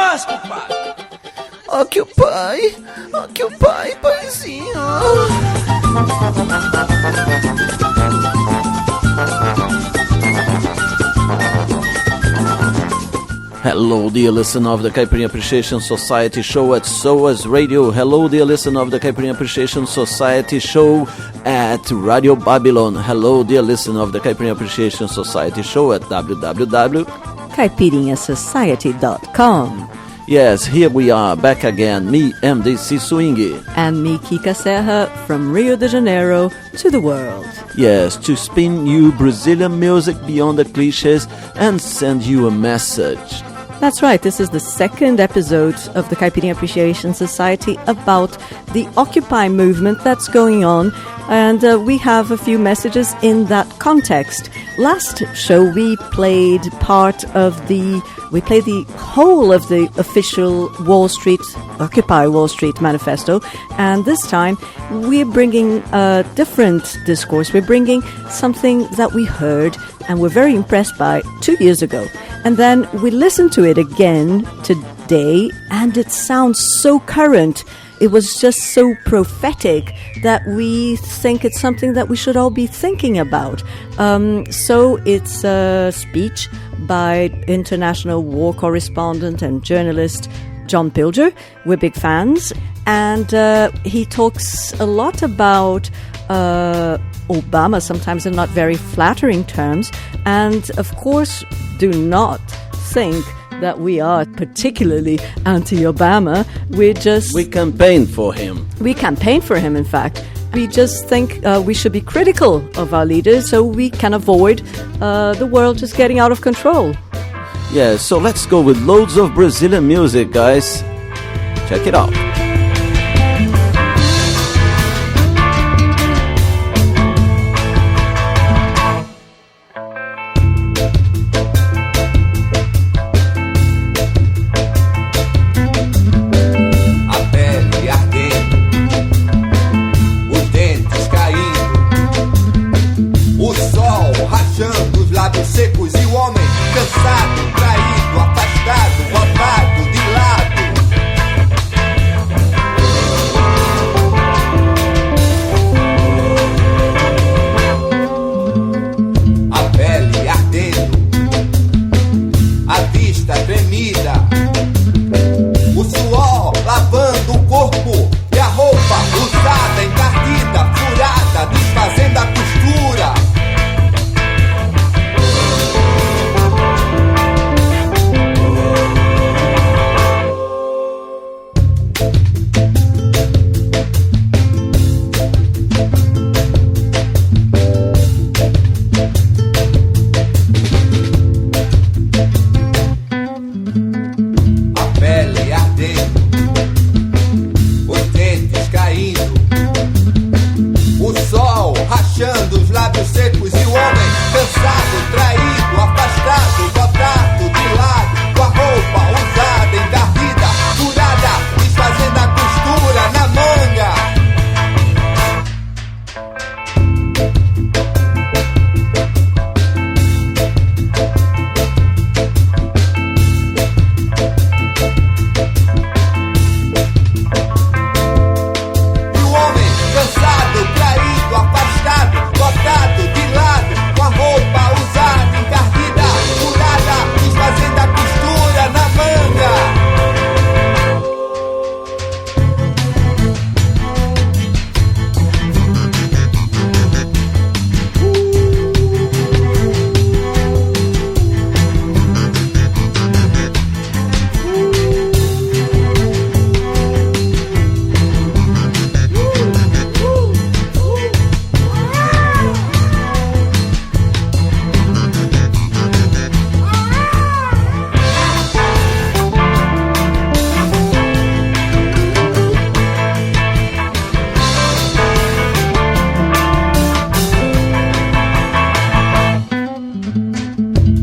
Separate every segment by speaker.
Speaker 1: faz, compadre?
Speaker 2: Occupy, paizinho. Hello, dear listener of the Caipirinha Appreciation Society show at SOAS Radio. Hello, dear listener of the Caipirinha Appreciation Society show at Radio Babylon. Hello, dear listener of the Caipirinha Appreciation Society show at
Speaker 3: www.caipirinhasociety.com.
Speaker 2: Yes, here we are, back again, me, MDC Swingy.
Speaker 3: And me, Kika Serra, from Rio de Janeiro to the world.
Speaker 2: Yes, to spin you Brazilian music beyond the cliches and send you a message.
Speaker 3: That's right, this is the second episode of the Caipirinha Appreciation Society about the Occupy movement that's going on, and we have a few messages in that context. Last show we played the whole of the official Occupy Wall Street manifesto, and this time we're bringing a different discourse. We're bringing something that we heard and were very impressed by 2 years ago. And then we listened to it again today, and it sounds so current. It was just so prophetic that we think it's something that we should all be thinking about. So it's a speech by international war correspondent and journalist John Pilger. We're big fans. And he talks a lot about Obama, sometimes in not very flattering terms. And, of course, do not think that we are particularly anti-Obama. We
Speaker 2: campaign for him.
Speaker 3: We campaign for him, in fact. We just think we should be critical of our leaders so we can avoid the world just getting out of control.
Speaker 2: Yeah, so let's go with loads of Brazilian music, guys. Check it out.
Speaker 4: Secos e o homem cansado, traído, afastado, botado de lado. A pele ardendo, a vista tremida, o suor lavando o corpo e a roupa usada, encardida, furada, desfazendo a costura. Secos e o homem cansado, traído, afastado, botado de lado, com a roupa usada, encardida, furada, desfazendo a costura na manga. E o homem cansado, traído, afastado, botado de lado, com a roupa usada, encardida, furada, desfazendo a costura na manga.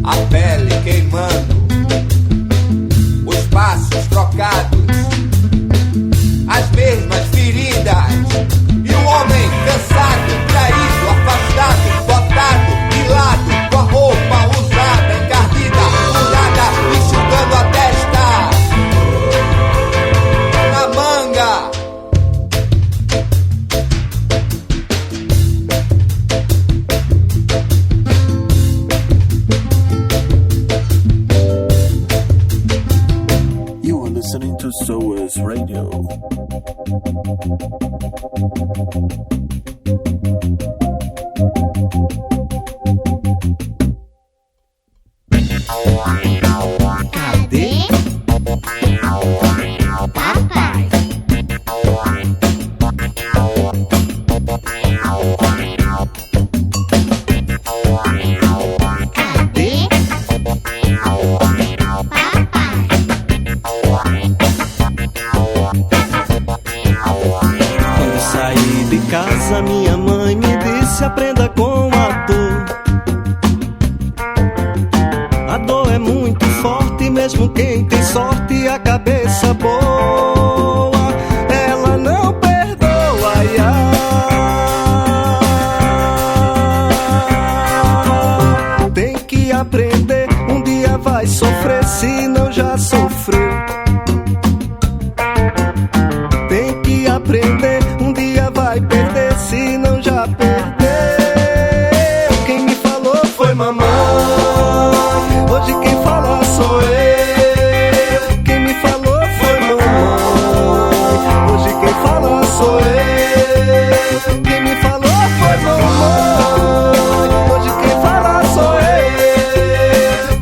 Speaker 4: A pele queimando, os passos trocados, as mesmas feridas, e o homem cansado, traído, afastado, botado de lado, com a roupa usada, encardida, furada, enxugando a testa.
Speaker 2: listening to SOAS Radio.
Speaker 4: Cadê? Papai.
Speaker 1: Quando saí de casa, minha mãe me disse: aprenda com a dor. A dor é muito forte, mesmo quem tem sorte e a cabeça boa, ela não perdoa. Ai, ai. Tem que aprender, um dia vai sofrer se não já sofreu. Tem que aprender, um dia vai perder se não já perdeu. Quem me falou foi mamãe, hoje quem fala sou eu. Quem me falou foi mamãe, hoje quem fala sou eu. Quem me falou foi mamãe, hoje quem fala sou eu.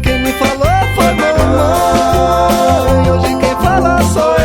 Speaker 1: Quem me falou foi mamãe, hoje quem fala sou eu.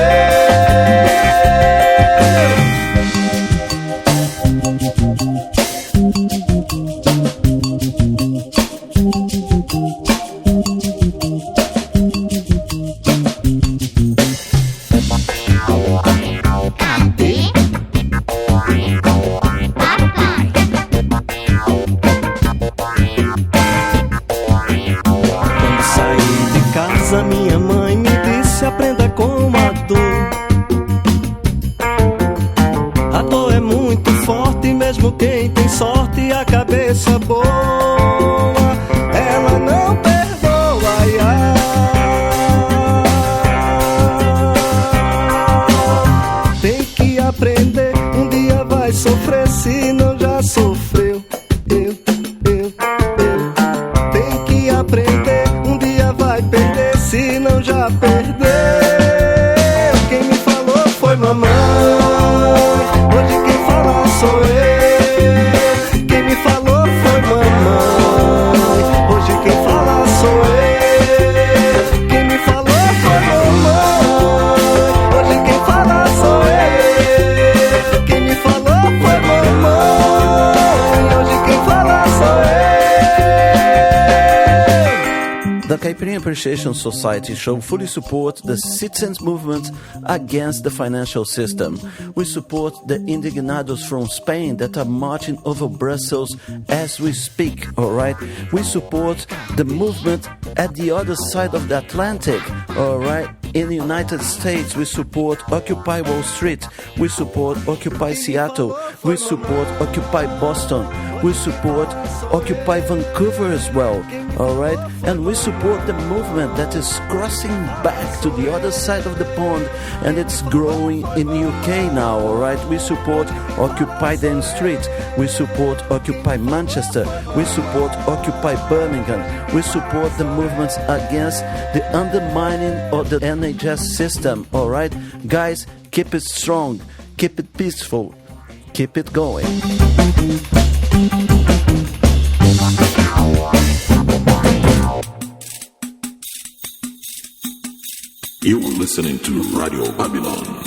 Speaker 1: Quando saí de casa, minha mãe me disse: aprenda com a dor. A dor é muito forte, mesmo quem tem sorte e a cabeça boa, ela não perdoa. Ai, ai. Tem que aprender, um dia vai sofrer se não já sofreu. Tem que aprender, um dia vai perder se não já perdeu. Quem me falou foi mamãe, hoje quem fala sou eu. Quem me falou foi mamãe, hoje quem fala sou eu. Quem me falou foi mamãe, hoje quem fala sou eu. Quem me falou foi mamãe, hoje quem fala sou eu.
Speaker 2: The Caipirinha Appreciation Society show fully support the citizens' movement against the financial system. We support the indignados from Spain that are marching over Brussels as we speak, alright? We support the movement at the other side of the Atlantic, alright? In the United States, we support Occupy Wall Street, we support Occupy Seattle, we support Occupy Boston, we support Occupy Vancouver as well, alright? And we support the movement that is crossing back to the other side of the pond, and it's growing in the UK now, alright? We support Occupy Dame Street, we support Occupy Manchester, we support Occupy Birmingham, we support the movements against the undermining of the NHS system, alright? Guys, keep it strong, keep it peaceful, keep it going.
Speaker 5: You're listening to Radio Babylon.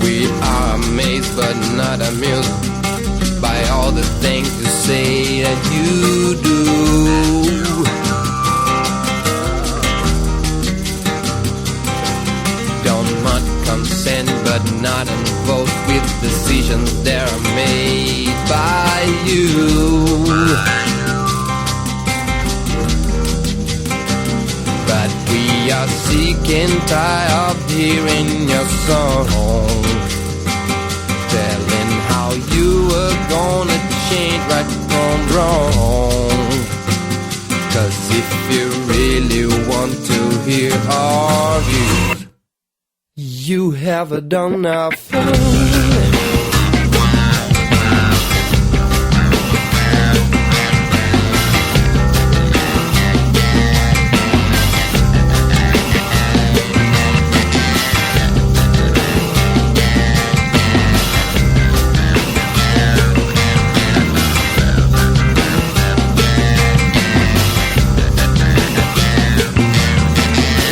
Speaker 6: We are amazed but not amused by all the things you say that you do. Don't want consent but not involved with decisions that are made by you. But we are sick and tired of hearing your song, telling how you were gonna change right from wrong. 'Cause if you really want to hear our views, You have done nothing.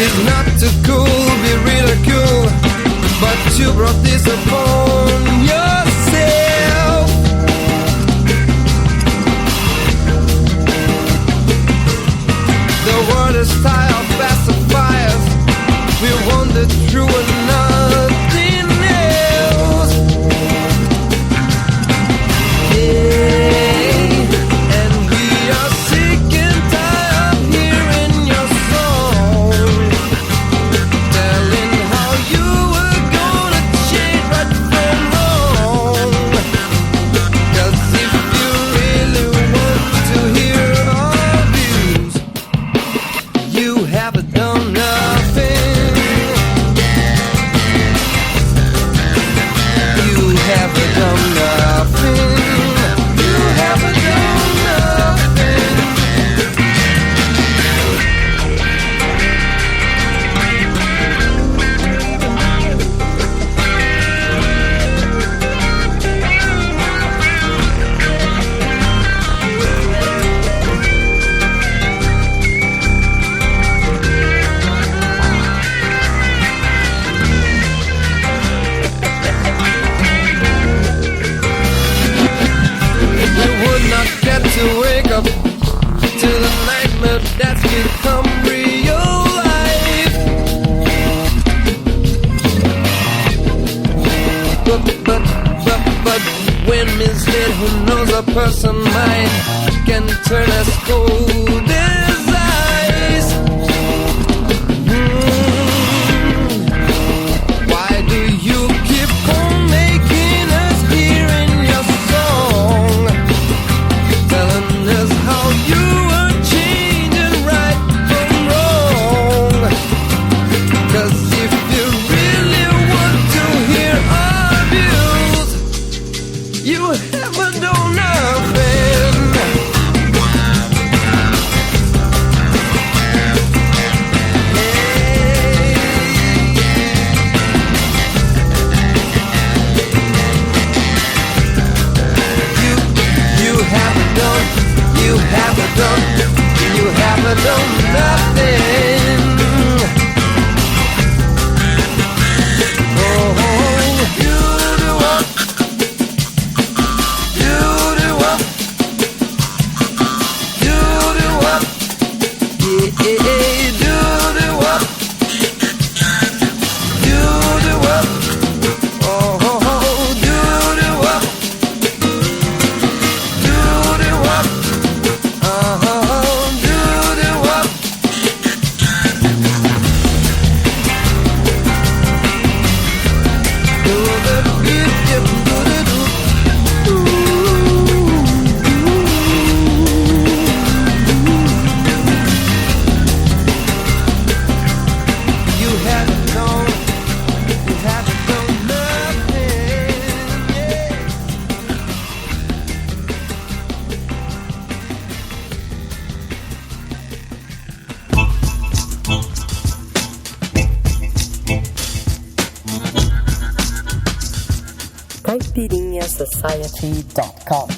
Speaker 6: It's not too cool, be ridiculed, but you brought this upon yourself. The world is tired of pacifiers. We wander through and nothing else. Yeah, and we are sick and tired of hearing your song, telling how you were gonna change right from wrong. 'Cause if you really want to hear our views, you haven't done nothing. You haven't done nothing. You haven't done nothing. You would not get to wake up to the nightmare that's become real life. But when misled, who knows a person mind can turn as cold as ice. Why do you keep on making us hear in your song, telling us how you are changing right from wrong? 'Cause if you really want to hear our views, you haven't done nothing. You haven't done, you haven't done, you haven't done nothing. Oh, you do what? You do what? You do what? Yeah, do the what? You do what? Oh, do the what? Do the what? Do the what? Do the beat, do the do. You haven't known, you haven't known nothing. Yeah.
Speaker 7: CaipirinhaSociety.com.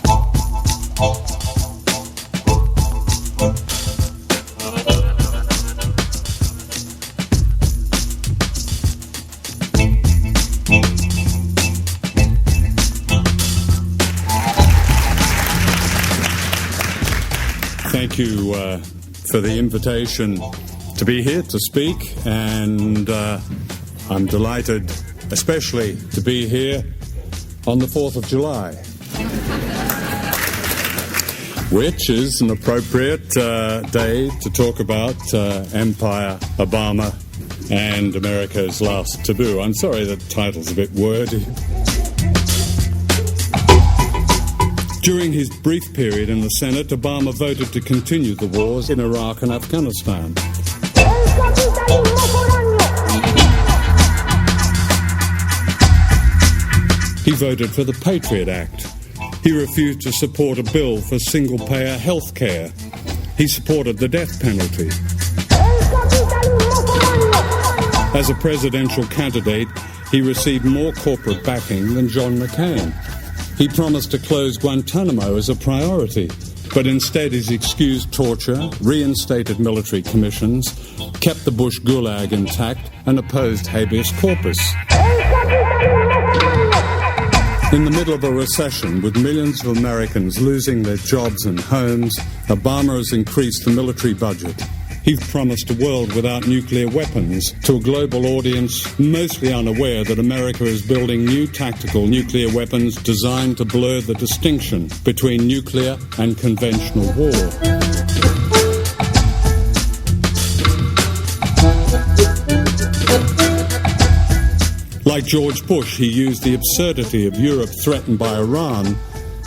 Speaker 8: Thank you for the invitation to be here to speak, and I'm delighted especially to be here on the 4th of July, which is an appropriate day to talk about Empire, Obama, and America's Last Taboo. I'm sorry the title's a bit wordy. During his brief period in the Senate, Obama voted to continue the wars in Iraq and Afghanistan. He voted for the Patriot Act. He refused to support a bill for single-payer health care. He supported the death penalty. As a presidential candidate, he received more corporate backing than John McCain. He promised to close Guantanamo as a priority, but instead he's excused torture, reinstated military commissions, kept the Bush Gulag intact, and opposed habeas corpus. In the middle of a recession, with millions of Americans losing their jobs and homes, Obama has increased the military budget. He promised a world without nuclear weapons to a global audience mostly unaware that America is building new tactical nuclear weapons designed to blur the distinction between nuclear and conventional war. Like George Bush, he used the absurdity of Europe threatened by Iran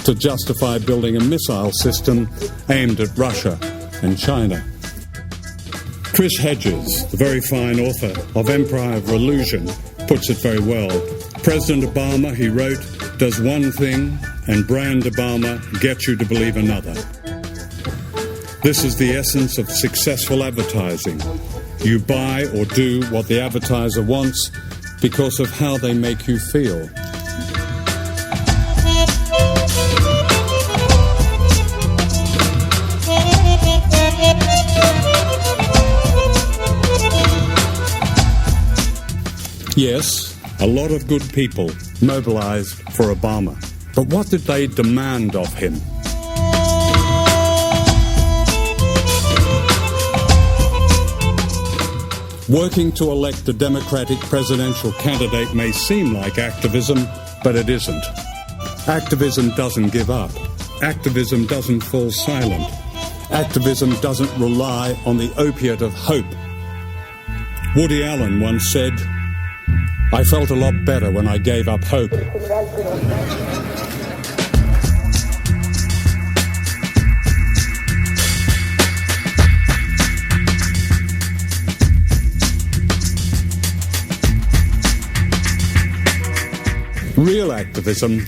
Speaker 8: to justify building a missile system aimed at Russia and China. Chris Hedges, the very fine author of Empire of Illusion, puts it very well. President Obama, he wrote, does one thing, and Brand Obama gets you to believe another. This is the essence of successful advertising. You buy or do what the advertiser wants because of how they make you feel. Yes, a lot of good people mobilized for Obama. But what did they demand of him? Working to elect a Democratic presidential candidate may seem like activism, but it isn't. Activism doesn't give up. Activism doesn't fall silent. Activism doesn't rely on the opiate of hope. Woody Allen once said, "I felt a lot better when I gave up hope." Real activism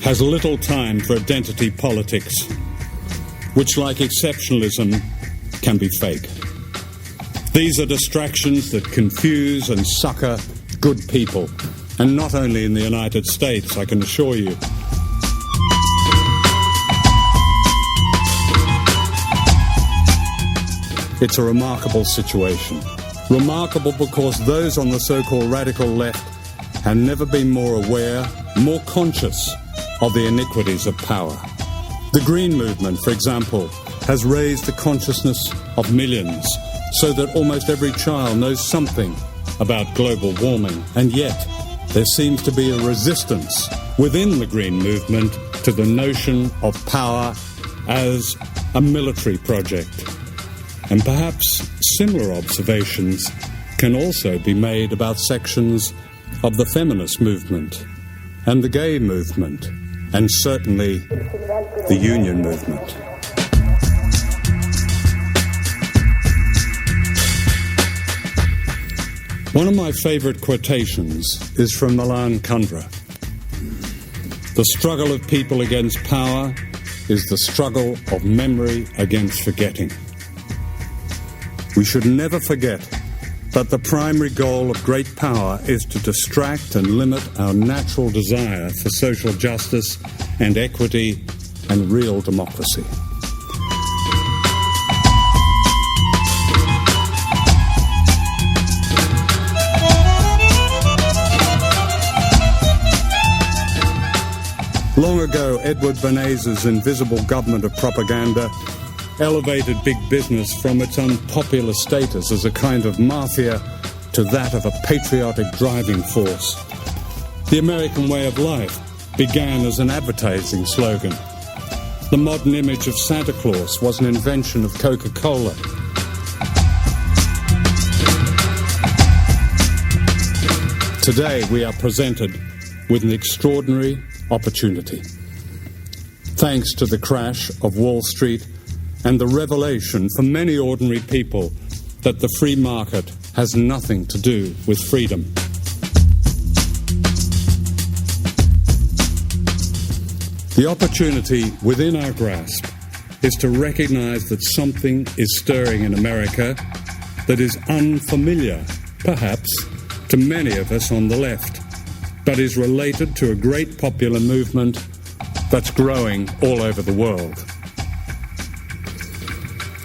Speaker 8: has little time for identity politics, which, like exceptionalism, can be fake. These are distractions that confuse and sucker good people, and not only in the United States, I can assure you. It's a remarkable situation. Remarkable because those on the so-called radical left have never been more aware, more conscious of the iniquities of power. The Green Movement, for example, has raised the consciousness of millions so that almost every child knows something about global warming, and yet there seems to be a resistance within the Green Movement to the notion of power as a military project. And perhaps similar observations can also be made about sections of the feminist movement and the gay movement, and certainly the union movement. One of my favorite quotations is from Milan Kundera. The struggle of people against power is the struggle of memory against forgetting. We should never forget that the primary goal of great power is to distract and limit our natural desire for social justice and equity and real democracy. Long ago, Edward Bernays' invisible government of propaganda elevated big business from its unpopular status as a kind of mafia to that of a patriotic driving force. The American way of life began as an advertising slogan. The modern image of Santa Claus was an invention of Coca-Cola. Today we are presented with an extraordinary opportunity. Thanks to the crash of Wall Street and the revelation for many ordinary people that the free market has nothing to do with freedom. The opportunity within our grasp is to recognize that something is stirring in America that is unfamiliar, perhaps, to many of us on the left, but is related to a great popular movement that's growing all over the world.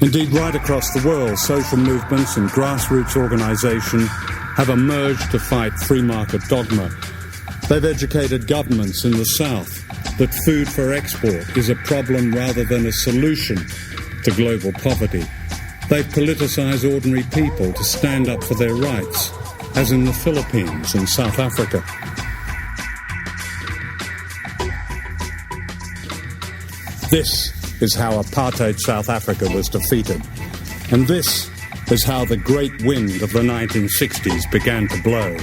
Speaker 8: Indeed, right across the world, social movements and grassroots organization have emerged to fight free market dogma. They've educated governments in the South that food for export is a problem rather than a solution to global poverty. They've politicized ordinary people to stand up for their rights, as in the Philippines and South Africa. This is how apartheid South Africa was defeated. And this is how the great wind of the 1960s began to blow.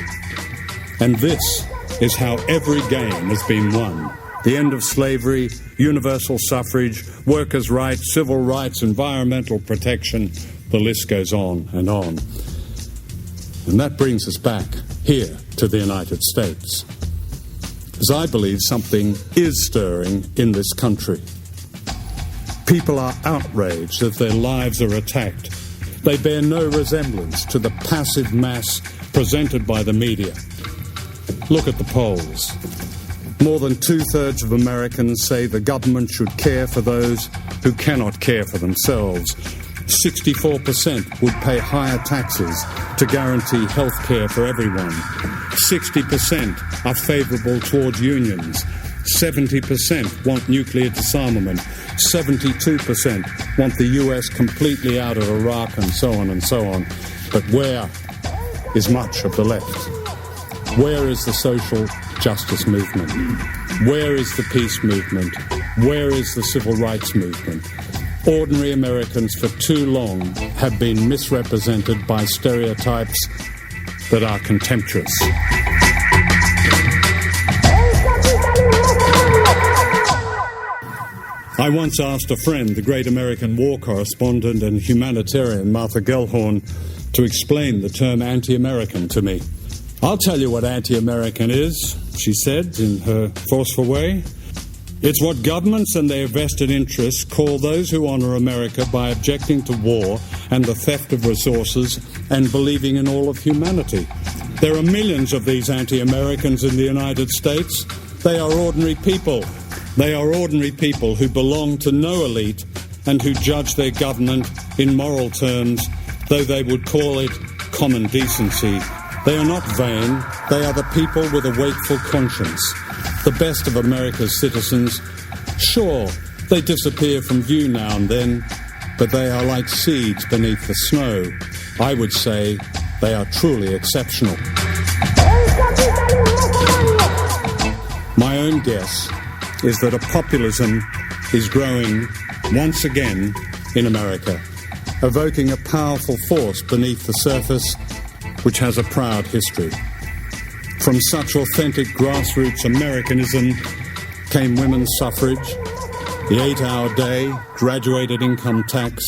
Speaker 8: And this is how every game has been won. The end of slavery, universal suffrage, workers' rights, civil rights, environmental protection, the list goes on and on. And that brings us back here to the United States. As I believe something is stirring in this country. People are outraged that their lives are attacked. They bear no resemblance to the passive mass presented by the media. Look at the polls. More than 2/3 of Americans say the government should care for those who cannot care for themselves. 64% would pay higher taxes to guarantee health care for everyone. 60% are favourable towards unions. 70% want nuclear disarmament. 72% want the US completely out of Iraq, and so on and so on. But where is much of the left? Where is the social justice movement? Where is the peace movement? Where is the civil rights movement? Ordinary Americans for too long have been misrepresented by stereotypes that are contemptuous. I once asked a friend, the great American war correspondent and humanitarian Martha Gellhorn, to explain the term anti-American to me. "I'll tell you what anti-American is," she said in her forceful way. "It's what governments and their vested interests call those who honour America by objecting to war and the theft of resources and believing in all of humanity. There are millions of these anti-Americans in the United States. They are ordinary people. They are ordinary people who belong to no elite and who judge their government in moral terms, though they would call it common decency. They are not vain. They are the people with a wakeful conscience. The best of America's citizens. Sure, they disappear from view now and then, but they are like seeds beneath the snow. I would say they are truly exceptional." My own guess is that a populism is growing once again in America, evoking a powerful force beneath the surface which has a proud history. From such authentic grassroots Americanism came women's suffrage, the 8-hour day, graduated income tax,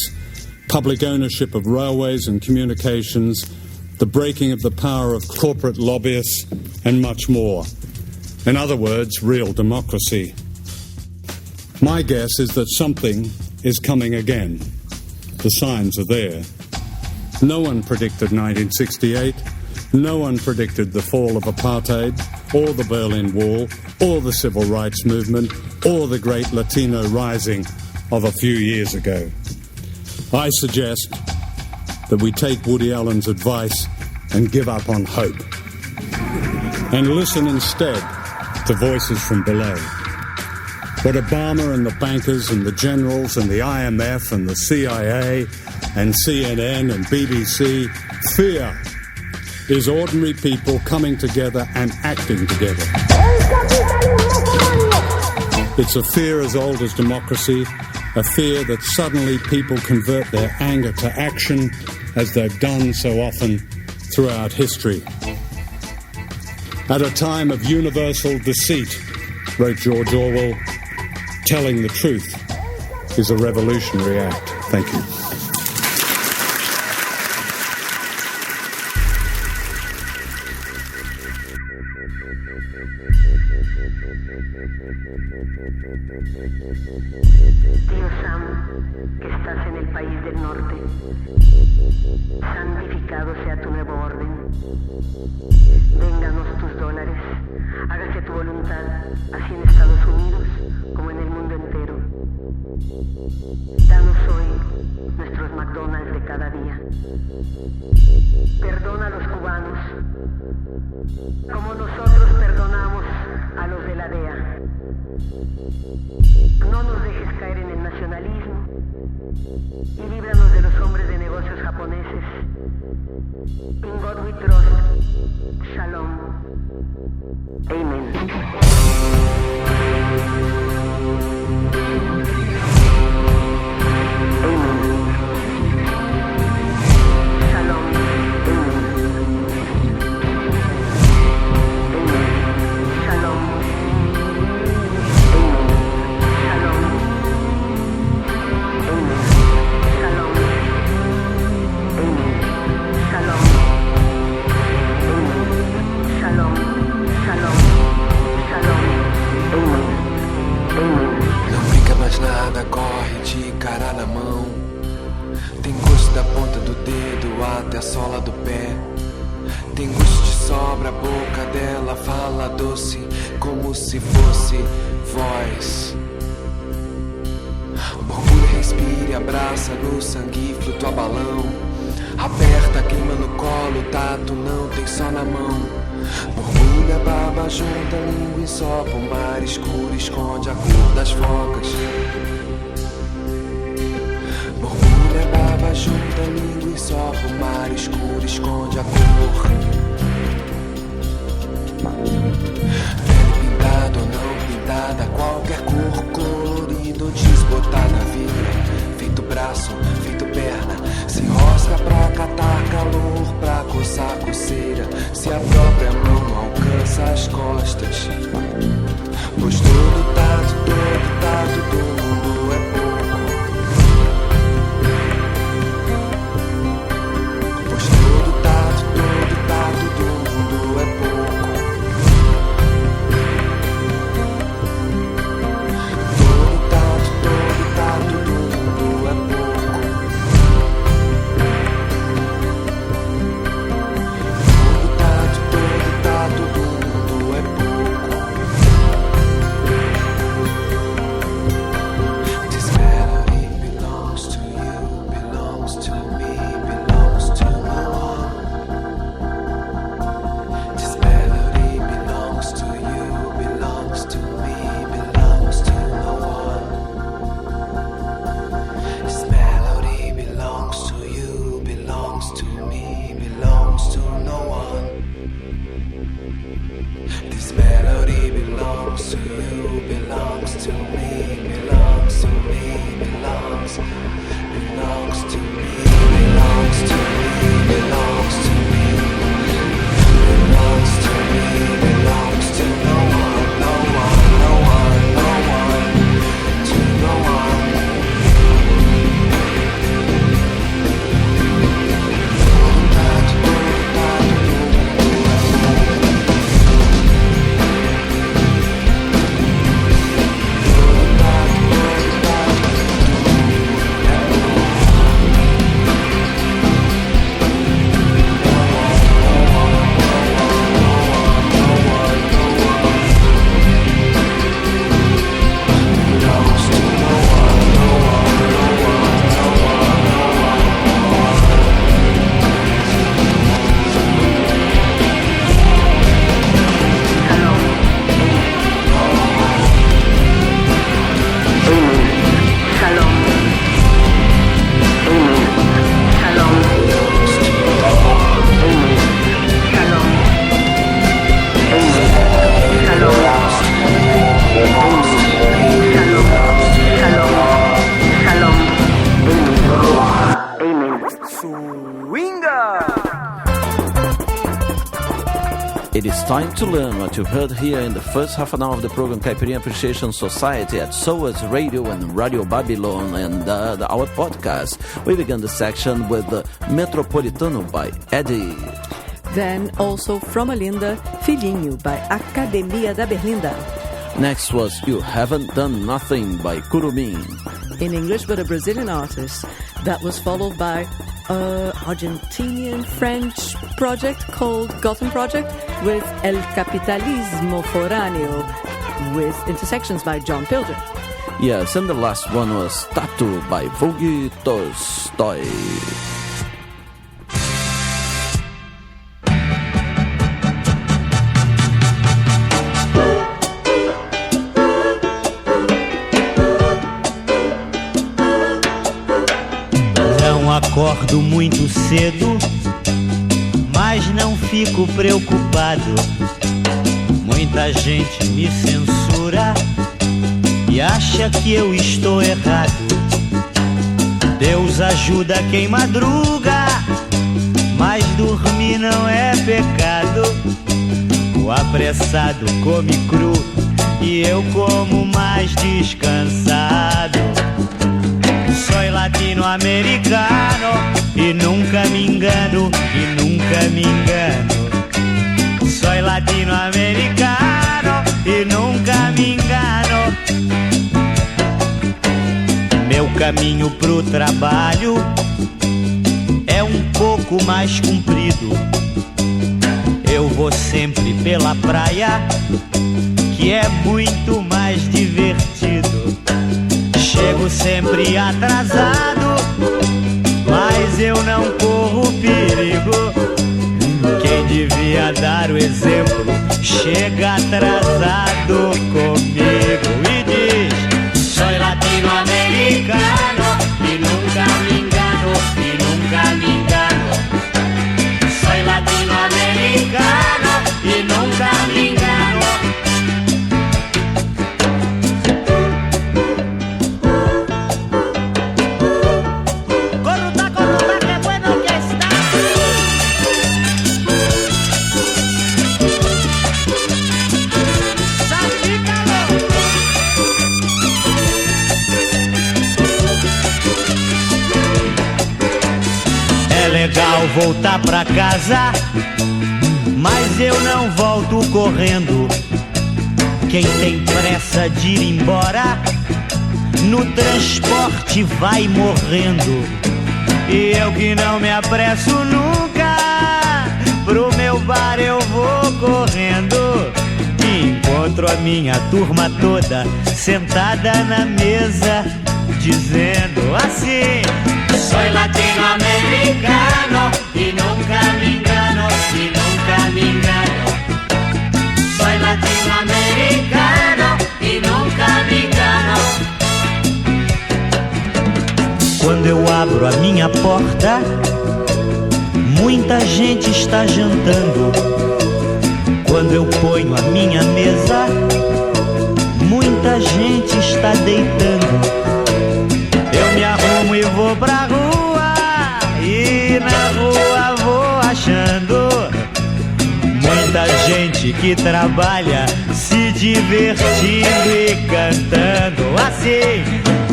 Speaker 8: public ownership of railways and communications, the breaking of the power of corporate lobbyists, and much more. In other words, real democracy. My guess is that something is coming again. The signs are there. No one predicted 1968. No one predicted the fall of apartheid, or the Berlin Wall, or the civil rights movement, or the great Latino rising of a few years ago. I suggest that we take Woody Allen's advice and give up on hope, and listen instead to voices from below. What Obama and the bankers and the generals and the IMF and the CIA and CNN and BBC fear is ordinary people coming together and acting together. It's a fear as old as democracy, a fear that suddenly people convert their anger to action, as they've done so often throughout history. At a time of universal deceit, wrote George Orwell, telling the truth is a revolutionary act. Thank you.
Speaker 7: Tío Sam, que estás en el país del norte, santificado sea tu nuevo orden. Vénganos tus dólares, hágase tu voluntad, así en Estados Unidos como en el mundo entero. Danos hoy nuestros McDonald's de cada día. Perdona a los cubanos, como nosotros perdonamos a los de la DEA. No nos dejes caer en el nacionalismo y líbranos de los hombres de negocios japoneses. In God we trust. Shalom. Amen.
Speaker 6: Não brinca mais nada, corre de cara na mão. Tem gosto da ponta do dedo até a sola do pé. Tem gosto de sobra, a boca dela fala doce, como se fosse voz. Orgulho, respire, abraça no sangue, flutua balão. Aperta, queima no colo, tato não tem só na mão. Orgulho, a baba junta, a língua ensopa, o mar escuro esconde a cor das focas. Orgulho, a baba junta, a língua ensopa, o mar escuro esconde a cor. Pele pintada ou não pintada, qualquer cor, colorido ou desbotada, vira, feito braço, feito perna, se rosca pra catar calor, pra coçar coceira, se a própria mão alcança as costas. Pois todo tato do mundo é pouco. Pois todo tato do mundo é pouco. Todo tato do mundo é pouco. Todo tato do mundo é pouco. This melody belongs to you, belongs to me, belongs to no one. This melody belongs to you, belongs to me, belongs to no one. This melody belongs to you, belongs to me, belongs to no one. This melody belongs to you, belongs to me, belongs to me, belongs to me, belongs to me, belongs to me, belongs to me, belongs to no one, no one, no one, no one, to no one.
Speaker 2: It is time to learn what you heard here in the first half an hour of the program Caipirinha Appreciation Society at SOAS Radio and Radio Babylon and our podcast. We began the section with Metropolitano by Eddie.
Speaker 3: Then also from Olinda, Filhinho by Academia da Berlinda.
Speaker 2: Next was You Haven't Done Nothing by Curumim.
Speaker 3: In English, but a Brazilian artist. That was followed by an Argentinian-French project called Gotham Project with El Capitalismo Foráneo, with intersections by John Pilger.
Speaker 2: Yes, and the last one was Tattoo by Vogue Tolstoy.
Speaker 9: Acordo muito cedo, mas não fico preocupado. Muita gente me censura e acha que eu estou errado. Deus ajuda quem madruga, mas dormir não é pecado. O apressado come cru e eu como mais descansado. Soy latino-americano e nunca me engano, e nunca me engano. Soy latino-americano e nunca me engano. Meu caminho pro trabalho é um pouco mais comprido. Eu vou sempre pela praia, que é muito mais divertido. Chego sempre atrasado, mas eu não corro perigo. Quem devia dar o exemplo chega atrasado comigo e diz: soy latino-americano e nunca me engano, e nunca me engano. Soy latino-americano e nunca me engano. Legal voltar pra casa, mas eu não volto correndo. Quem tem pressa de ir embora, no transporte vai morrendo. E eu que não me apresso nunca, pro meu bar eu vou correndo. E encontro a minha turma toda sentada na mesa, dizendo assim: soy latino-americano y nunca me engano, y nunca me engano. Soy latino-americano y nunca me engano. Quando eu abro a minha porta, muita gente está jantando. Quando eu ponho a minha mesa, muita gente está deitando. Eu me arrumo e vou pra rua, e na rua vou achando muita gente que trabalha se divertindo e cantando assim: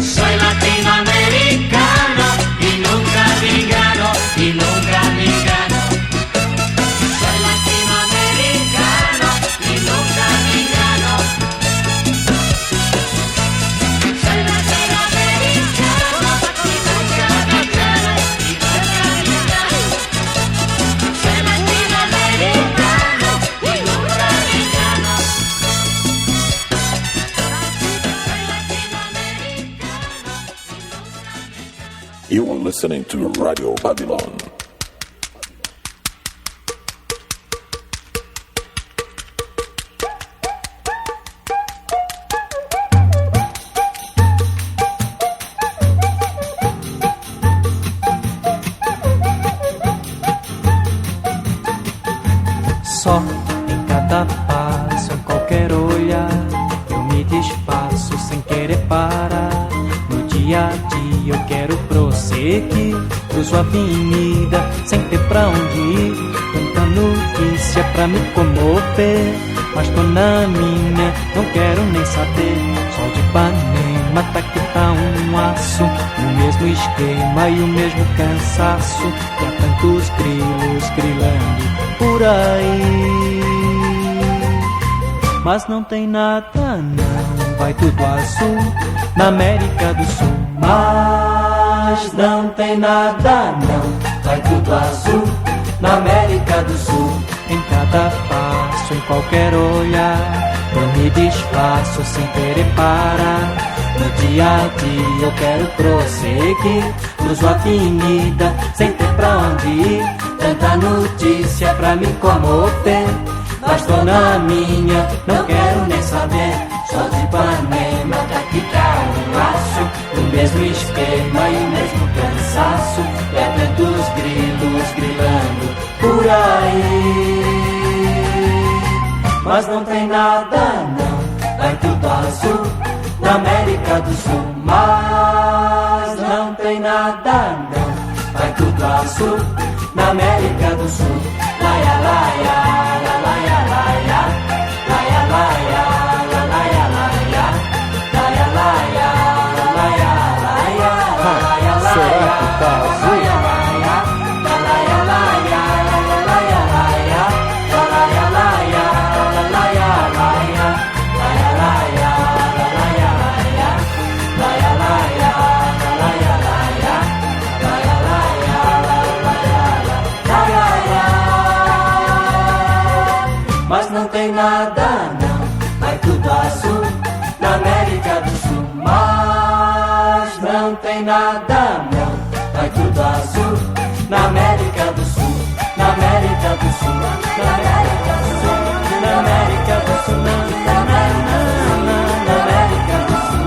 Speaker 9: soy latino-americano y nunca me engano, y nunca me engano. Soy latino-americano y nunca me engano. Soy latino-americano y nunca me engano, y nunca me engano. Soy latino-americano y nunca me engano.
Speaker 5: You are listening to Radio Babylon.
Speaker 10: Só em cada passo, em qualquer olhar, eu me desfaço sem querer parar. No dia a dia eu quero prosseguir, cruzo a avenida sem ter pra onde ir. Tanta notícia pra me comover, mas tô na minha, não quero nem saber. Sol de Ipanema, tá que tá um aço, o mesmo esquema e o mesmo cansaço. E a tantos grilos grilando por aí. Mas não tem nada não, vai tudo azul na América do Sul. Mas não tem nada não, vai tudo azul na América do Sul. Em cada passo, em qualquer olhar, eu me desfaço sem querer parar. No dia a dia eu quero prosseguir, cruzo a avenida sem ter pra onde ir. Tanta notícia pra me comover, mas tô na minha, não quero nem saber. Só de Ipanema, daqui pra um laço, o mesmo esquema e o mesmo cansaço. É tantos grilos grilando por aí. Mas não tem nada não, vai tudo azul na América do Sul. Mas não tem nada não, vai tudo azul na América do Sul. Laia, laia, la, laia, laia, laia, laia, la, laia, laia, laia, laia, la, laia, laia, laia, laia.
Speaker 11: Será que tá azul?
Speaker 10: Mas não tem nada não, vai tudo azul na América do Sul. Mas não tem nada não, vai tudo azul na América do Sul. Na América do Sul, na América do Sul, na América do Sul, na América do Sul,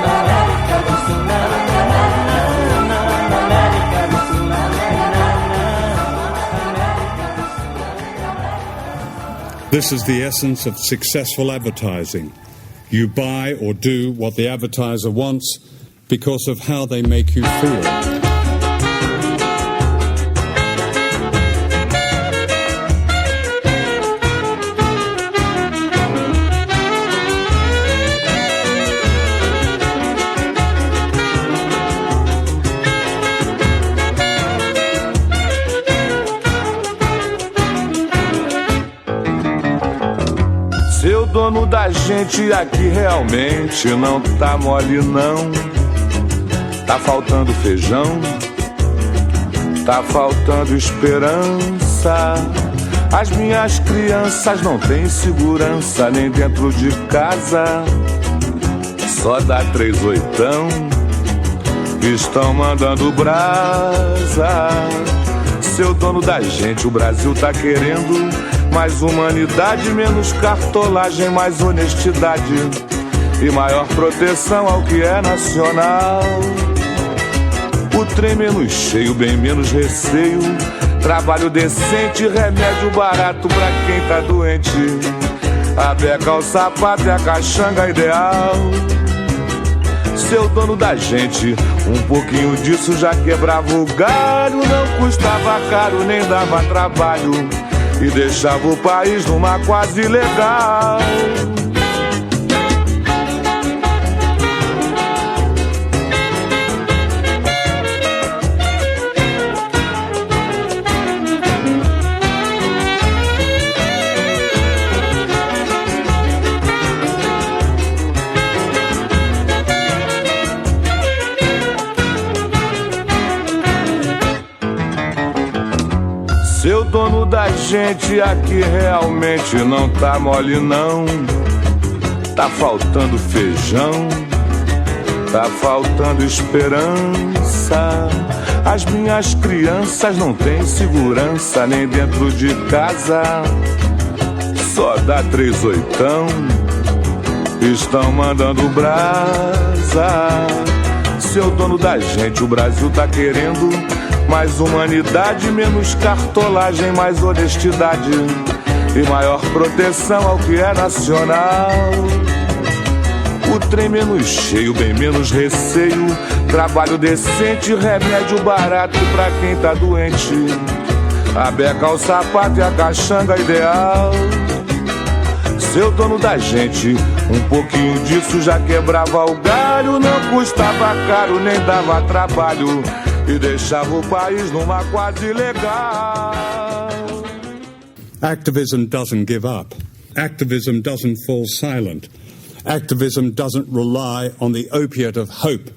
Speaker 10: na América do Sul, na América do Sul, na América do Sul.
Speaker 8: This is the essence of successful advertising. You buy or do what the advertiser wants because of how they make you feel.
Speaker 12: Seu dono da gente aqui realmente não tá mole não. Tá faltando feijão, tá faltando esperança. As minhas crianças não têm segurança nem dentro de casa. Só dá 3 oitão, estão mandando brasa. Seu dono da gente, o Brasil tá querendo mais humanidade, menos cartolagem, mais honestidade e maior proteção ao que é nacional. O trem menos cheio, bem menos receio, trabalho decente, remédio barato pra quem tá doente. A beca, o sapato e a caxanga ideal. Seu dono da gente, um pouquinho disso já quebrava o galho. Não custava caro, nem dava trabalho e deixava o país numa quase legal. Seu dono da gente aqui realmente não tá mole não. Tá faltando feijão, tá faltando esperança. As minhas crianças não têm segurança nem dentro de casa. Só dá 3 oitão, estão mandando brasa. Seu dono da gente, o Brasil tá querendo mais humanidade, menos cartolagem, mais honestidade e maior proteção ao que é nacional. O trem menos cheio, bem menos receio, trabalho decente, remédio barato pra quem tá doente. A beca, o sapato e a caxanga ideal. Seu dono da gente, um pouquinho disso já quebrava o galho. Não custava caro, nem dava trabalho e deixava o país numa quadra ilegal.
Speaker 8: Activism doesn't give up. Activism doesn't fall silent. Activism doesn't rely on the opiate of hope.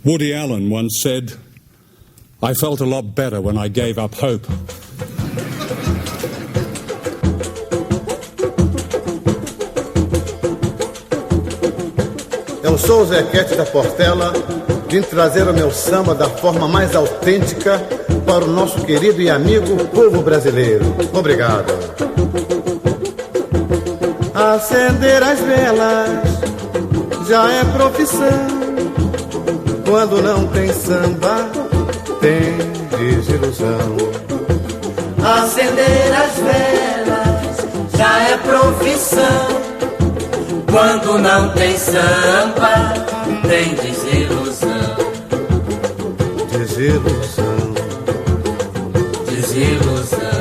Speaker 8: Woody Allen once said, "I felt a lot better when I gave up hope."
Speaker 11: Eu sou o Zequete da Portela, vim trazer o meu samba da forma mais autêntica para o nosso querido e amigo povo brasileiro. Obrigado. Acender as velas já é profissão. Quando não tem samba, tem desilusão.
Speaker 6: Acender as velas já é profissão. Quando não tem samba, tem desilusão.
Speaker 11: Desilusão.
Speaker 6: Desilusão.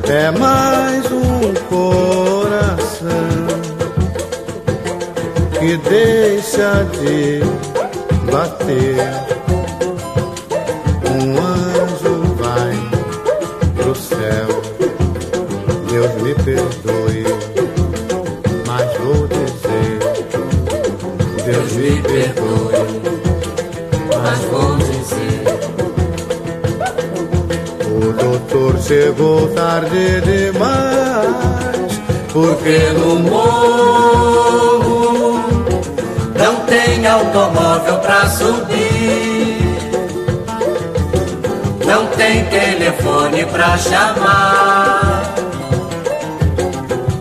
Speaker 11: É mais um coração que deixa de bater. Um anjo vai pro céu. Deus me perdoe, mas vou dizer. Deus me perdoe, mas vou dizer. O doutor chegou tarde demais, porque no morro não tem automóvel pra subir, não tem telefone pra chamar,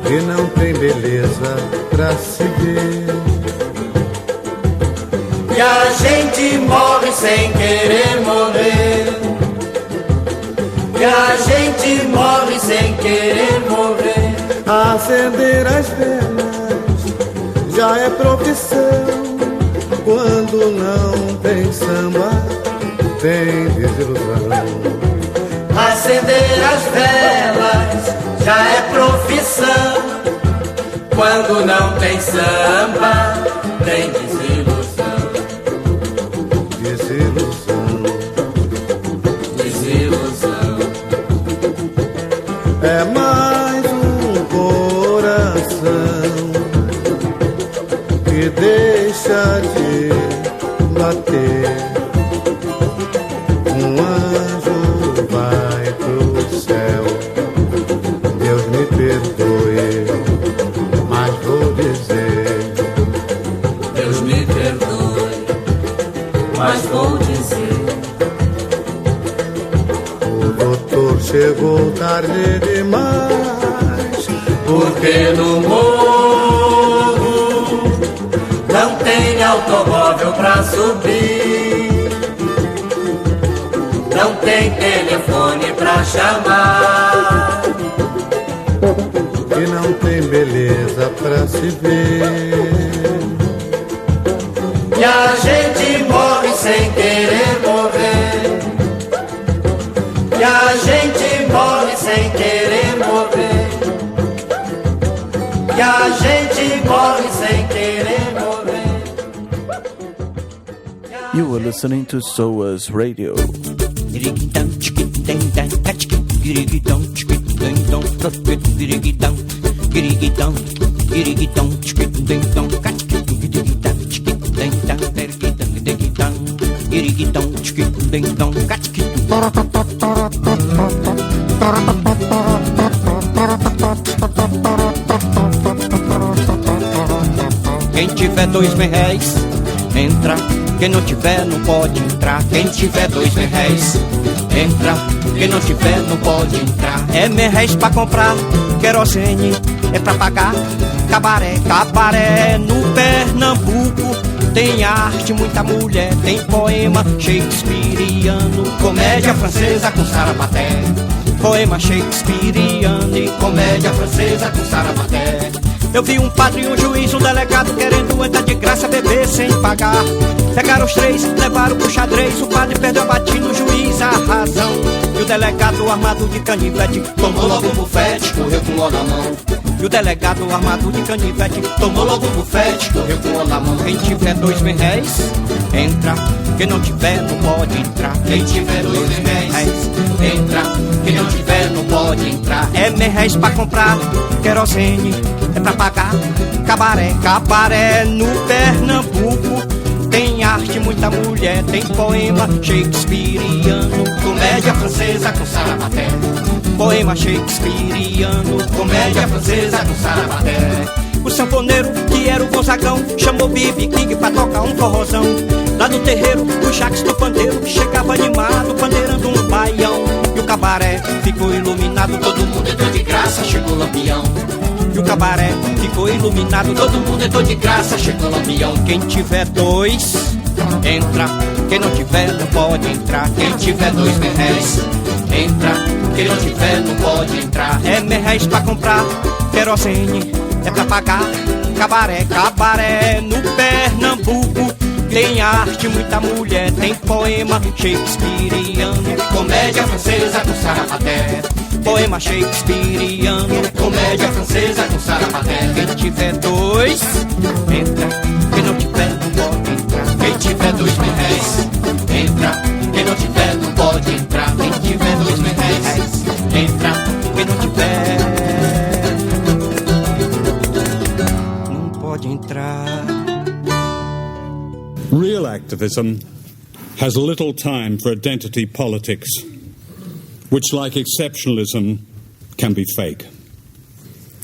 Speaker 11: e não tem beleza pra se ver. E a gente morre sem querer morrer. E a gente morre sem querer morrer. Acender as velas já é profissão. Quando não tem samba, tem desilusão. Acender as velas já é profissão. Quando não tem samba, tem desilusão. Desilusão. Desilusão. É mais um coração que deixa de bater. Um anjo vai pro céu. Deus me perdoe, mas vou dizer. Deus me perdoe, mas vou dizer. O doutor chegou tarde demais, porque no morro não tem automóvel pra subir, não tem telefone pra chamar, e não tem beleza pra se ver. E a gente morre sem querer morrer. E a gente morre sem querer morrer. E a gente morre sem querer morrer.
Speaker 2: You were listening to SOAS Radio.
Speaker 13: Quem tiver R$2.000, entra. Quem não tiver, não pode entrar. Quem tiver R$2.000, entra. Quem não tiver, não pode entrar. É R$1.000 pra comprar querosene, é pra pagar cabaré. Cabaré no Pernambuco tem arte, muita mulher. Tem poema shakespeariano, comédia francesa com sarapaté. Poema shakespeariano e comédia francesa com sarapaté. Eu vi um padre, um juiz, um delegado querendo entrar de graça, beber sem pagar. Pegaram os três, levaram pro xadrez. O padre perdeu, bati no juiz, a razão. E o delegado armado de canivete tomou logo um bufete, correu com ó na mão. E o delegado armado de canivete tomou logo o bufete, correu com a mão. Quem tiver R$2.000, entra. Quem não tiver, não pode entrar. Quem tiver R$2.000, entra. Quem não tiver, não pode entrar. É R$1.000 pra comprar querosene, é pra pagar cabaré. Cabaré no Pernambuco tem arte, muita mulher, tem poema shakespeariano, comédia francesa com sarapaté. Poema shakespeariano, comédia francesa com sarapaté. O sanfoneiro, que era o Gonzagão, chamou B.B. King pra tocar um forrozão. Lá no terreiro, o Jacques do pandeiro chegava animado, pandeirando um baião. E o cabaré ficou iluminado, todo mundo entrou de graça, chegou o lampião. E o cabaré ficou iluminado, todo mundo entrou de graça, chegou o lampião. Quem tiver dois, entra. Quem não tiver, não pode entrar. Quem tiver R$2.000, entra. Quem não tiver, não pode entrar. É R$1.000 pra comprar querosene, é pra pagar cabaré. Cabaré no Pernambuco tem arte, muita mulher, tem poema shakespeariano, comédia francesa com sarapaté. Poema shakespeariano, comédia francesa com sarapaté. Quem tiver dois, entra. Quem não tiver, não pode entrar. Quem tiver R$2.000, entra. Quem não tiver, não pode entrar. Quem tiver R$2.000, entra. Quem não tiver, não pode entrar.
Speaker 8: Real activism has little time for identity politics, which, like exceptionalism, can be fake.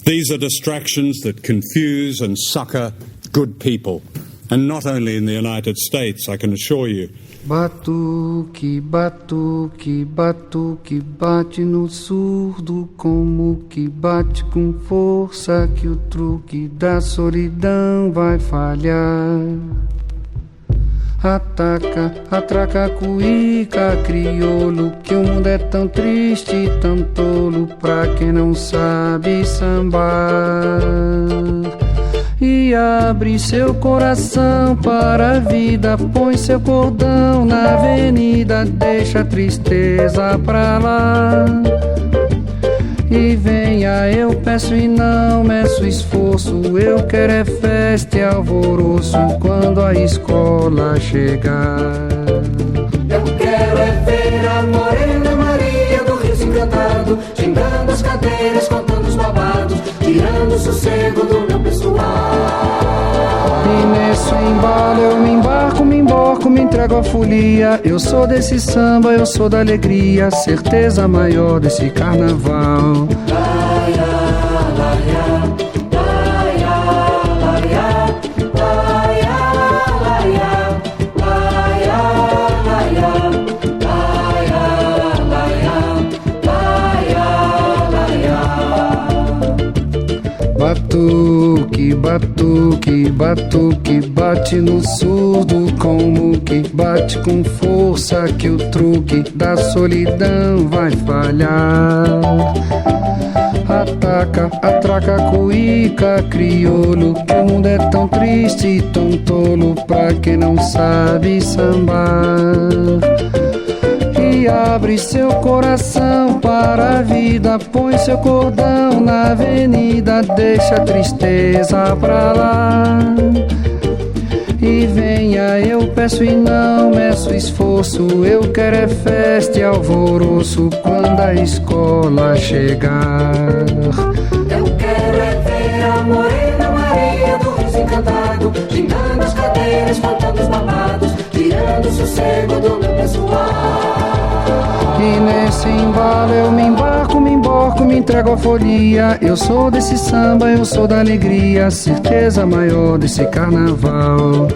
Speaker 8: These are distractions that confuse and sucker good people, and not only in the United States, I can assure you.
Speaker 14: Batuque, batuque, batuque, bate no surdo como que bate com força que o truque da solidão vai falhar. Ataca, atraca, cuíca, crioulo, que o mundo é tão triste e tão tolo pra quem não sabe sambar. E abre seu coração para a vida, põe seu cordão na avenida, deixa a tristeza pra lá. E venha, eu peço e não meço esforço, eu quero é festa e alvoroço quando a escola chegar.
Speaker 15: Eu quero é ver a Morena Maria do Riso Encantado, tingando as cadeiras, contando os babados, tirando o sossego do meu pessoal.
Speaker 14: E nesse embalo eu me embarco, me emborco, me entrego à folia. Eu sou desse samba, eu sou da alegria, certeza maior desse carnaval. Batuque, batuque, batuque, bate no surdo como que bate com força que o truque da solidão vai falhar. Ataca, atraca, cuíca, crioulo, que o mundo é tão triste e tão tolo pra quem não sabe sambar. E abre seu coração para a vida, põe seu cordão na avenida, deixa a tristeza pra lá. E venha, eu peço e não meço esforço, eu quero é festa e alvoroço quando a escola chegar.
Speaker 15: Eu quero é ver a Morena Maria do Riso Encantado, tingando as cadeiras, contando os babados, tirando o sossego do meu pessoal.
Speaker 14: E nesse embalo eu me embarco, me emborco, me entrego à folia. Eu sou desse samba, eu sou da alegria, certeza maior desse carnaval.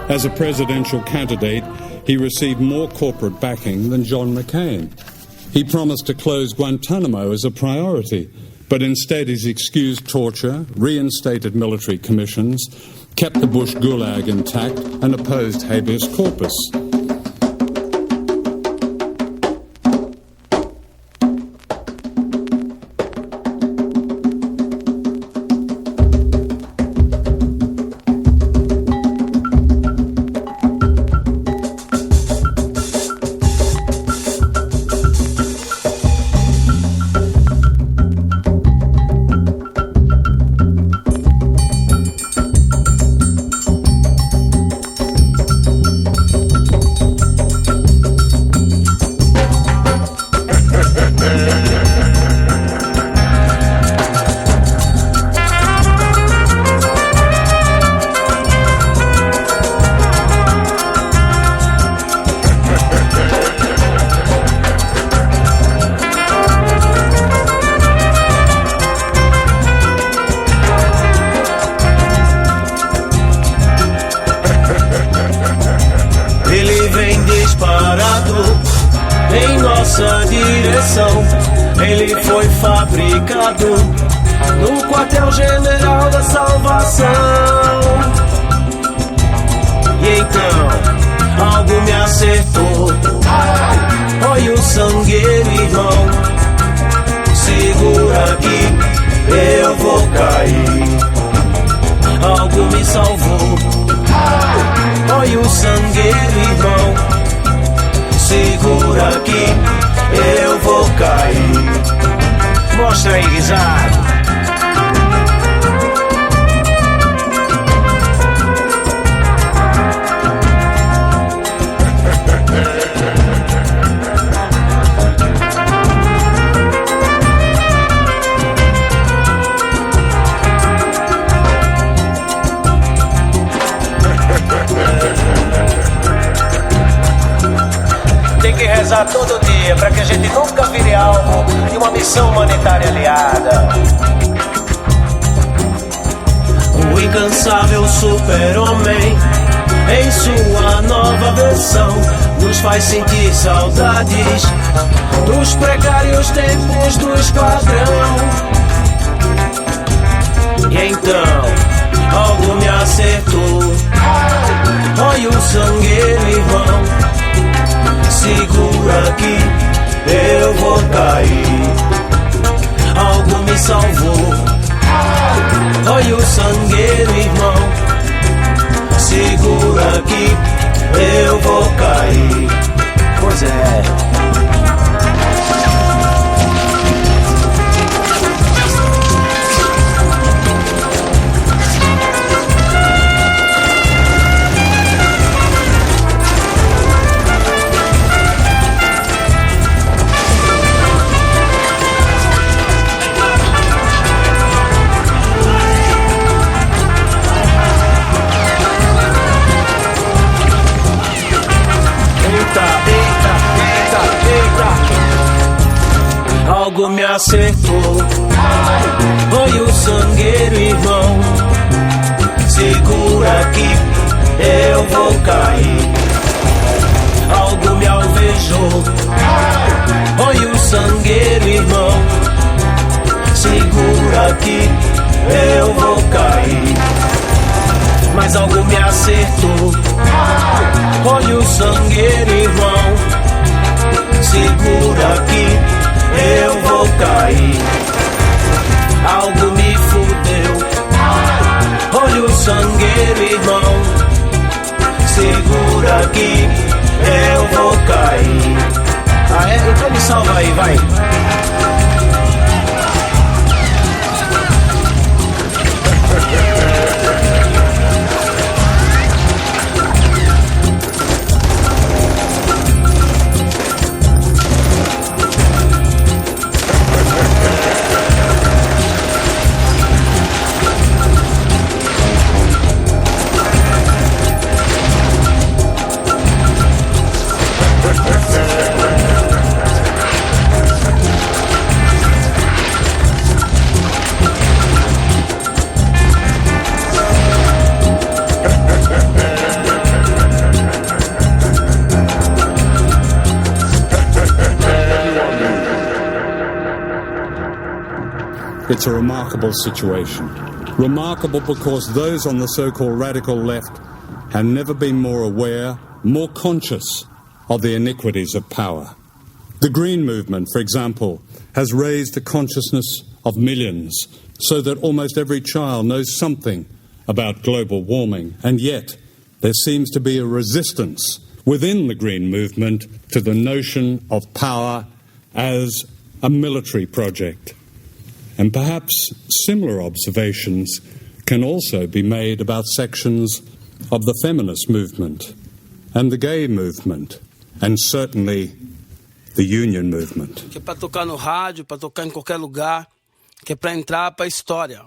Speaker 8: As a presidential candidate, he received more corporate backing than John McCain. He promised to close Guantanamo as a priority, but instead he's excused torture, reinstated military commissions, kept the Bush gulag intact, and opposed habeas corpus.
Speaker 6: Em nossa direção, ele foi fabricado no quartel-general da salvação. E então, algo me acertou. Olha o sangueiro, irmão. Segura aqui, eu vou cair. Algo me salvou. Olha o sangueiro, irmão. Segura aqui, eu vou cair. Mostra aí, guisado. Tem que rezar todo dia pra que a gente nunca vire alvo de uma missão humanitária aliada. O incansável super-homem, em sua nova versão, nos faz sentir saudades dos precários tempos do esquadrão. E então, algo me acertou. Olha o sangueiro, irmão. Segura aqui, eu vou cair. Algo me salvou. Olha o sangueiro, irmão. Segura aqui, eu vou cair. Pois é. Algo me acertou. Olha o sangueiro, irmão. Segura aqui, eu vou cair. Algo me alvejou. Olha o sangueiro, irmão. Segura aqui, eu vou cair. Mas algo me acertou. Olha o sangueiro, irmão. Segura aqui, eu vou cair. Algo me fudeu. Olha o sangueiro, irmão. Segura aqui, eu vou cair. Ah, é? Então me salva aí, vai.
Speaker 8: it's a remarkable situation. Remarkable because those on the so-called radical left have never been more aware, more conscious of the iniquities of power. The Green Movement, for example, has raised the consciousness of millions so that almost every child knows something about global warming, and yet there seems to be a resistance within the Green Movement to the notion of power as a military project. And perhaps similar observations can also be made about sections of the feminist movement and the gay movement, and certainly the union movement.
Speaker 16: Que é para tocar no rádio, para tocar em qualquer lugar, que é para entrar para a história.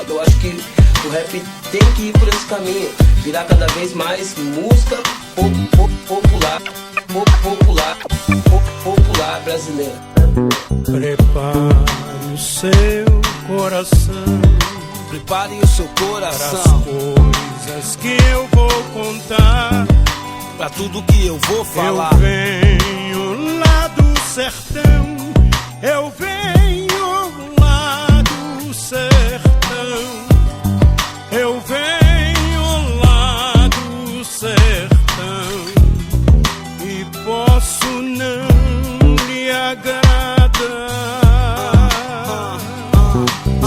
Speaker 16: Eu acho que o rap tem que ir por esse caminho, virar cada vez mais música popular brasileira.
Speaker 17: Prepare o seu coração.
Speaker 16: Prepare o seu coração
Speaker 17: para as coisas que eu vou contar,
Speaker 16: para tudo que eu vou falar.
Speaker 17: Eu venho lá do sertão, eu venho lá do sertão, eu venho lá do sertão e posso não lhe agradar.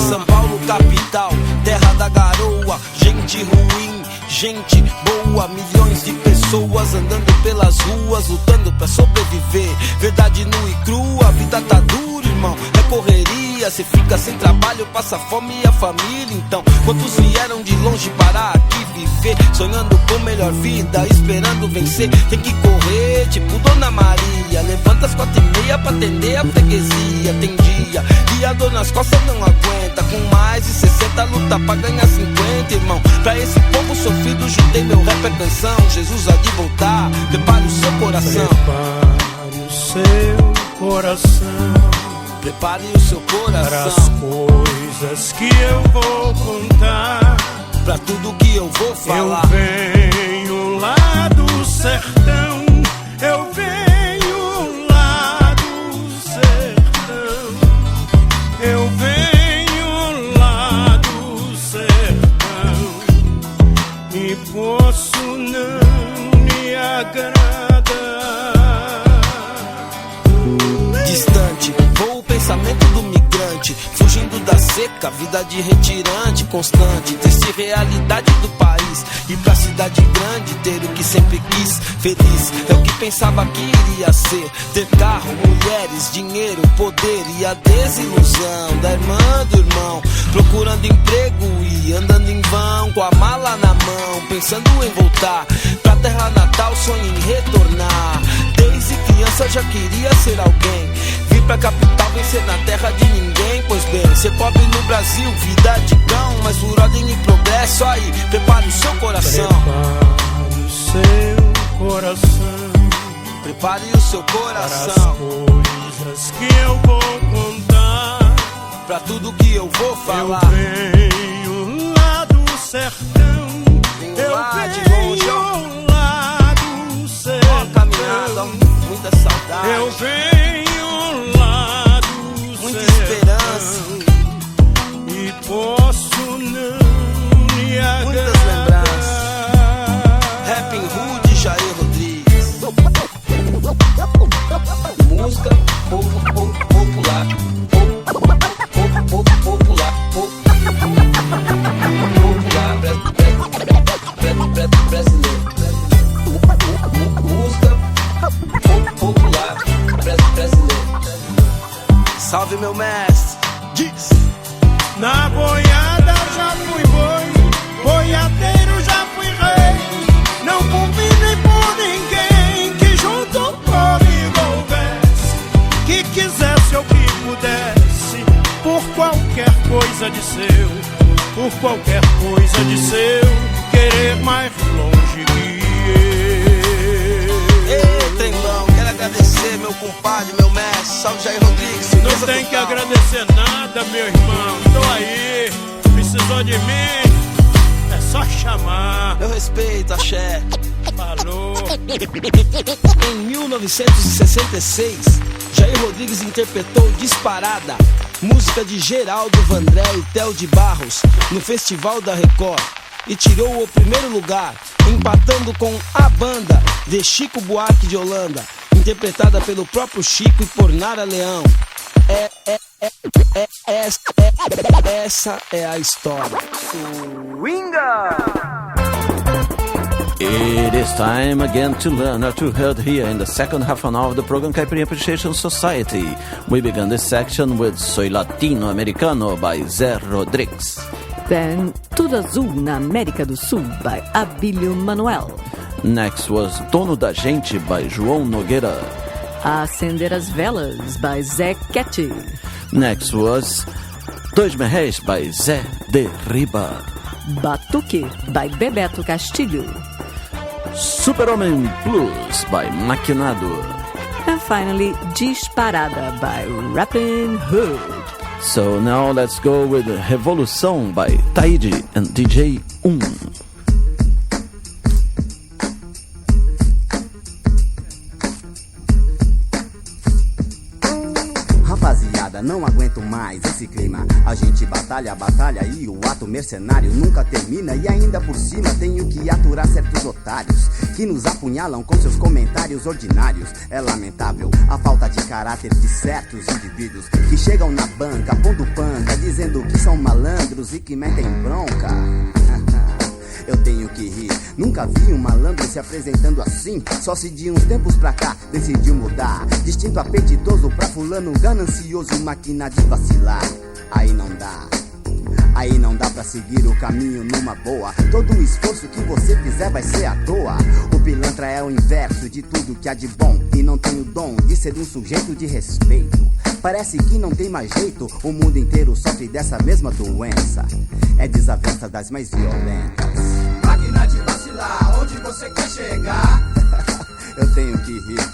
Speaker 16: São Paulo capital, terra da garoa, gente ruim, gente boa, milhões de pessoas andando pelas ruas, lutando pra sobreviver. Verdade nua e crua, a vida tá dura, irmão, é correria. Cê fica sem trabalho, passa fome e a família. Então, quantos vieram de longe para aqui viver, sonhando com melhor vida, esperando vencer? Tem que correr, tipo Dona Maria, levanta às 4:30 pra atender a freguesia. Tem dia que a dor nas costas não aguenta, com mais de 60 luta pra ganhar 50, irmão. Pra esse povo sofrido, juntei meu rap é canção. Jesus há de voltar, prepare o seu coração.
Speaker 17: Prepare o seu coração.
Speaker 16: Prepare o seu coração
Speaker 17: para as coisas que eu vou contar,
Speaker 16: para tudo que eu vou falar.
Speaker 17: Eu venho lá do sertão, eu venho lá do sertão, eu venho lá do sertão e posso não me agradar.
Speaker 16: Distante, vou o pensamento do migrante, fugindo da seca, vida de retirante constante, triste realidade do país, ir pra cidade grande, ter o que sempre quis, feliz, é o que pensava que iria ser, ter carro, mulheres, dinheiro, poder e a desilusão da irmã do irmão, procurando emprego e andando em vão, com a mala na mão, pensando em voltar pra terra natal, sonho em retornar. Desde criança já queria ser alguém, vir pra capital, vencer na terra de ninguém. Pois bem, ser pobre no Brasil, vida de cão, mas por ordem e progresso. Aí, prepare o seu coração.
Speaker 17: Prepare o seu coração.
Speaker 16: Prepare o seu coração
Speaker 17: para as coisas que eu vou contar,
Speaker 16: pra tudo que eu vou falar.
Speaker 17: Eu venho lá do sertão, eu
Speaker 16: lá de
Speaker 17: venho
Speaker 16: longe, ó.
Speaker 17: lá do sertão,
Speaker 16: ó, caminhada, muita saudade.
Speaker 17: Eu venho lá do
Speaker 16: muita
Speaker 17: sertão,
Speaker 16: esperança
Speaker 17: e posso não me agradar.
Speaker 16: Muitas lembranças. Rapping Rude, Jair Rodrigues. Música popular. Popular brasileiro. Música popular brasileiro. Salve meu mestre. Diz.
Speaker 17: Na boiada já fui boi, boiadeiro já fui rei. Não convidem por ninguém que junto comigo houvesse, que quisesse ou que pudesse, por qualquer coisa de seu, por qualquer coisa de seu, querer mais longe que eu.
Speaker 16: Ei, trembão, quero agradecer meu compadre, meu mestre, salve Jair Rodrigues.
Speaker 17: Não tem que agradecer nada, meu irmão, tô aí, precisou de mim, só chamar.
Speaker 16: Eu respeito, axé.
Speaker 17: Falou.
Speaker 16: Em 1966, Jair Rodrigues interpretou Disparada, música de Geraldo Vandré e Theo de Barros, no Festival da Record, e tirou o primeiro lugar, empatando com A Banda, de Chico Buarque de Holanda, interpretada pelo próprio Chico e por Nara Leão. Essa é a história.
Speaker 2: It is time again to learn what you heard here in the second half an hour of the program Caipirinha Appreciation Society. We began this section with Soy Latino Americano by Zé Rodrigues.
Speaker 3: Then Tudo Azul na América do Sul by Abílio Manuel.
Speaker 2: Next was Dono da Gente by João Nogueira.
Speaker 3: Acender as Velas by Zé Ketty.
Speaker 2: Next was Dois Merréis by Zé de Riba.
Speaker 3: Batuque by Bebeto Castilho.
Speaker 2: Super-Homem Blues by Maquinado.
Speaker 3: And finally, Disparada by Rappin' Hood.
Speaker 2: So now let's go with Revolução by Taíde and DJ
Speaker 18: Rapaziada, não aguento mais esse clima. A gente batalha, batalha e o ato mercenário nunca termina. E ainda por cima tenho que aturar certos otários que nos apunhalam com seus comentários ordinários. É lamentável a falta de caráter de certos indivíduos que chegam na banca, pondo panca, dizendo que são malandros e que metem bronca. Eu tenho que rir, nunca vi um malandro se apresentando assim. Só se de uns tempos pra cá decidiu mudar. Distinto apetitoso pra fulano ganancioso, máquina de vacilar. Aí não dá pra seguir o caminho numa boa. Todo o esforço que você fizer vai ser à toa. O pilantra é o inverso de tudo que há de bom e não tem o dom de ser um sujeito de respeito. Parece que não tem mais jeito, o mundo inteiro sofre dessa mesma doença. É desavença das mais violentas.
Speaker 4: Máquina de vacilar, onde você quer chegar?
Speaker 18: Eu tenho que rir.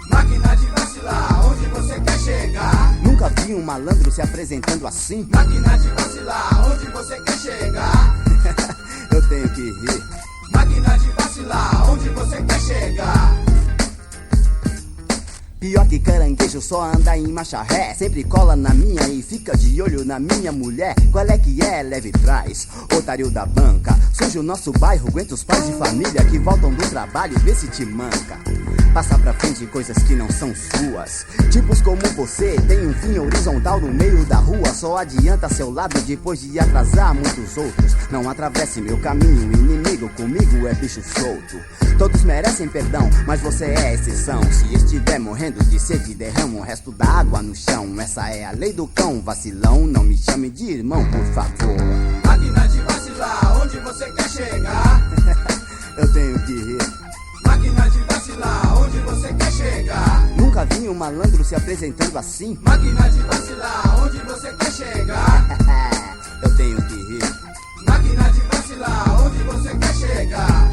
Speaker 4: Máquina de vacilar, onde você quer chegar?
Speaker 18: Nunca vi um malandro se apresentando assim.
Speaker 4: Máquina de vacilar, onde você quer chegar?
Speaker 18: Eu tenho que rir.
Speaker 4: Máquina de vacilar, onde você quer chegar?
Speaker 18: Pior que caranguejo só anda em marcha ré. Sempre cola na minha e fica de olho na minha mulher. Qual é que é? Leve e traz. Otário da banca, suja o nosso bairro. Aguenta os pais de família que voltam do trabalho, vê se te manca. Passa pra frente coisas que não são suas. Tipos como você tem um fim horizontal no meio da rua. Só adianta seu lado depois de atrasar muitos outros. Não atravesse meu caminho, inimigo comigo é bicho solto. Todos merecem perdão, mas você é exceção. Se estiver morrendo de sede, derrama o resto da água no chão. Essa é a lei do cão, vacilão. Não me chame de irmão, por favor.
Speaker 4: Máquina de vacilar, onde você quer chegar?
Speaker 18: Eu tenho que rir.
Speaker 4: Máquina de vacilar, onde você quer chegar?
Speaker 18: Nunca vi um malandro se apresentando assim.
Speaker 4: Máquina de vacilar, onde você quer chegar?
Speaker 18: Eu tenho que rir.
Speaker 4: Máquina de vacilar, onde você quer chegar?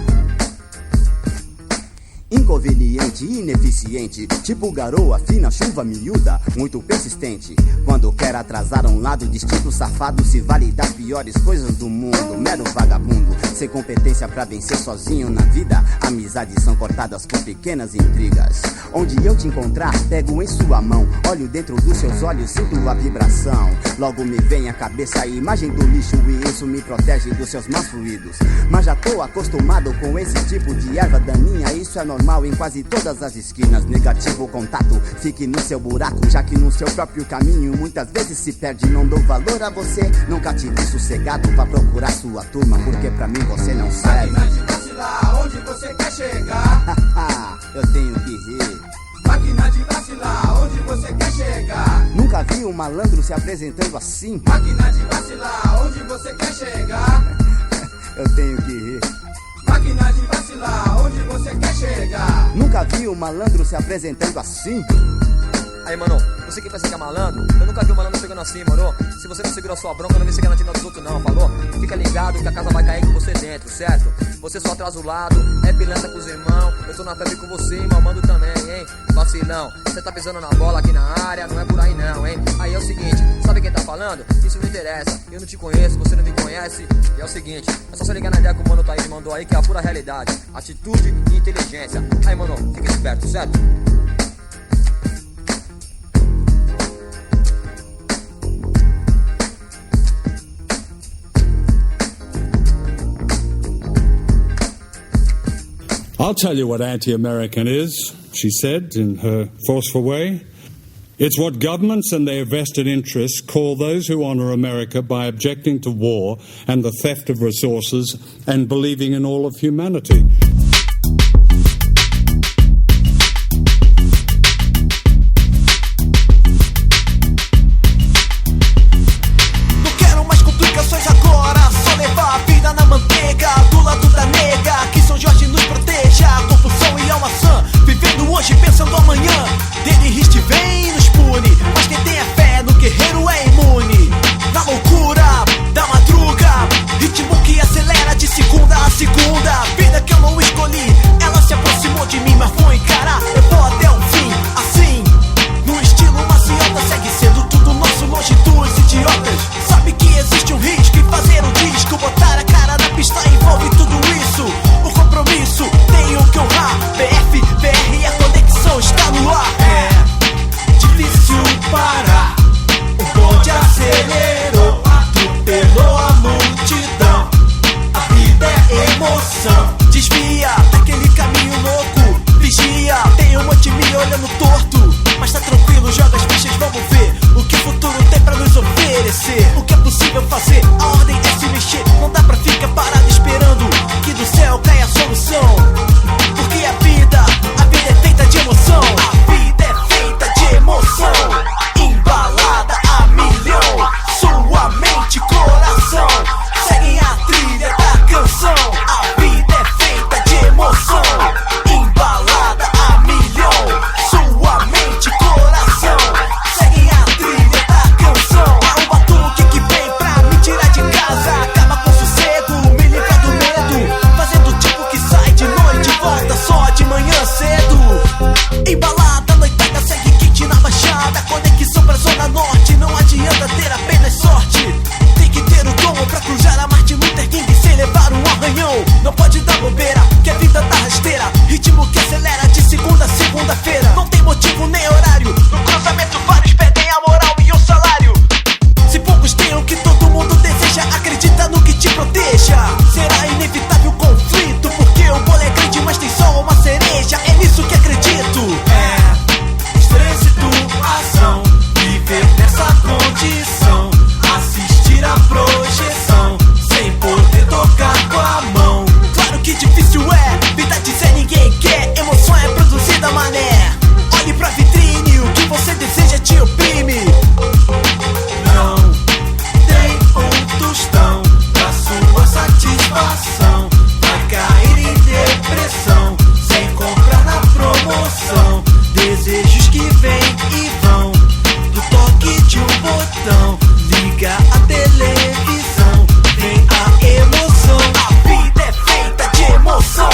Speaker 18: Inconveniente, ineficiente, tipo garoa, fina, chuva miúda, muito persistente. Quando quer atrasar um lado distinto, safado se vale das piores coisas do mundo. Mero vagabundo, sem competência pra vencer sozinho na vida. Amizades são cortadas por pequenas intrigas. Onde eu te encontrar, pego em sua mão. Olho dentro dos seus olhos, sinto a vibração. Logo me vem à cabeça a imagem do lixo e isso me protege dos seus maus fluidos. Mas já tô acostumado com esse tipo de erva daninha, isso é normal em quase todas as esquinas. Negativo contato, fique no seu buraco, já que no seu próprio caminho muitas vezes se perde. Não dou valor a você, nunca te vi sossegado pra procurar sua turma, porque pra mim você não serve.
Speaker 4: Máquina de vacilar, onde você quer chegar?
Speaker 18: Eu tenho que rir.
Speaker 4: Máquina de vacilar, onde você quer chegar?
Speaker 18: Nunca vi um malandro se apresentando assim.
Speaker 4: Máquina de vacilar, onde você quer chegar?
Speaker 18: Eu tenho que rir.
Speaker 4: Máquina de vacilar, onde você quer chegar?
Speaker 18: Nunca vi um malandro se apresentando assim.
Speaker 19: Aí, mano, você que pensa que é malandro, eu nunca vi um malandro pegando assim, mano. Se você não segura a sua bronca, não vem seguir na tina dos outros não, falou? Fica ligado que a casa vai cair com você dentro, certo? Você só atrasa o lado, é pilantra com os irmãos. Eu tô na febre com você, mamando também, hein? Vacilão, você tá pisando na bola aqui na área, não é por aí não, hein? Aí é o seguinte, sabe quem tá falando? Isso não interessa, eu não te conheço, você não me conhece. E é o seguinte, é só você ligar na ideia que o mano Taíde mandou aí, que é a pura realidade. Atitude e inteligência. Aí, mano, fica esperto, certo?
Speaker 8: I'll tell you what anti-American is, she said in her forceful way. It's what governments and their vested interests call those who honour America by objecting to war and the theft of resources and believing in all of humanity.
Speaker 16: Não quero mais complicações agora, só levar a vida na manteiga, do lado da nega, que São Jorge nos proteja, confusão e alma sã, vivendo hoje pensando amanhã, dele riste vem e nos pune, mas quem tem a fé no guerreiro é imune, na loucura da madruga, ritmo que acelera de segunda a segunda, vida que eu não escolhi, ela se aproximou de mim, mas vou encarar, eu vou até o fim, assim, no estilo maciota, segue sendo tudo nosso, longe dos idiotas, sabe que existe um risco em fazer um disco, botar a cara na pista envolve tudo isso, o compromisso tenho que honrar, BF, BR, a conexão está no ar, é difícil parar, o bonde acelerou, atropelou a multidão, a vida é emoção, desvia daquele caminho louco, vigia, tem um monte de mim olhando torto, mas tá tranquilo, joga as fichas, vamos ver o que o futuro tem pra nos oferecer, o que é possível fazer, a ordem é se mexer, não dá pra ficar parado esperando que do céu caia a solução, porque a vida é feita de emoção, a vida é feita de emoção, embalada a milhão, sua mente, coração, seguem a trilha da canção, a vida é feita de emoção, embalada a milhão, sua mente, coração, seguem a trilha da canção, é um batuque que vem pra me tirar de casa, acaba com sossego, me livra do medo, fazendo tipo que sai de noite e volta só de manhã cedo, embalada, noitada, segue kit na baixada, conexão pra zona norte, não adianta ter apenas sorte, tem que ter o dom pra cruzar a Martin Luther King sem levar um arranhão, não pode dar bobeira, que a vida tá rasteira, ritmo que acelera de segunda a segunda-feira, não tem motivo nem horário, no cruzamento vários pedem a moral e o salário, se poucos têm o que todo mundo deseja, acredita no que te proteja, será inevitável o conflito, porque o bolo é grande mas tem só uma cereja, é nisso que acredito, é estresse, situação, viver nessa condição, assistir a projeção, sem poder tocar com a mão, claro que difícil é, vida dizer ninguém quer, emoção é produzida mané, olhe pra vitrine, o que você deseja te oprime, não tem um tostão pra sua satisfação, vai cair em depressão, sem comprar na promoção, desejos que vêm e vão, do toque de um botão, liga a televisão, vem a emoção, a vida é feita de emoção,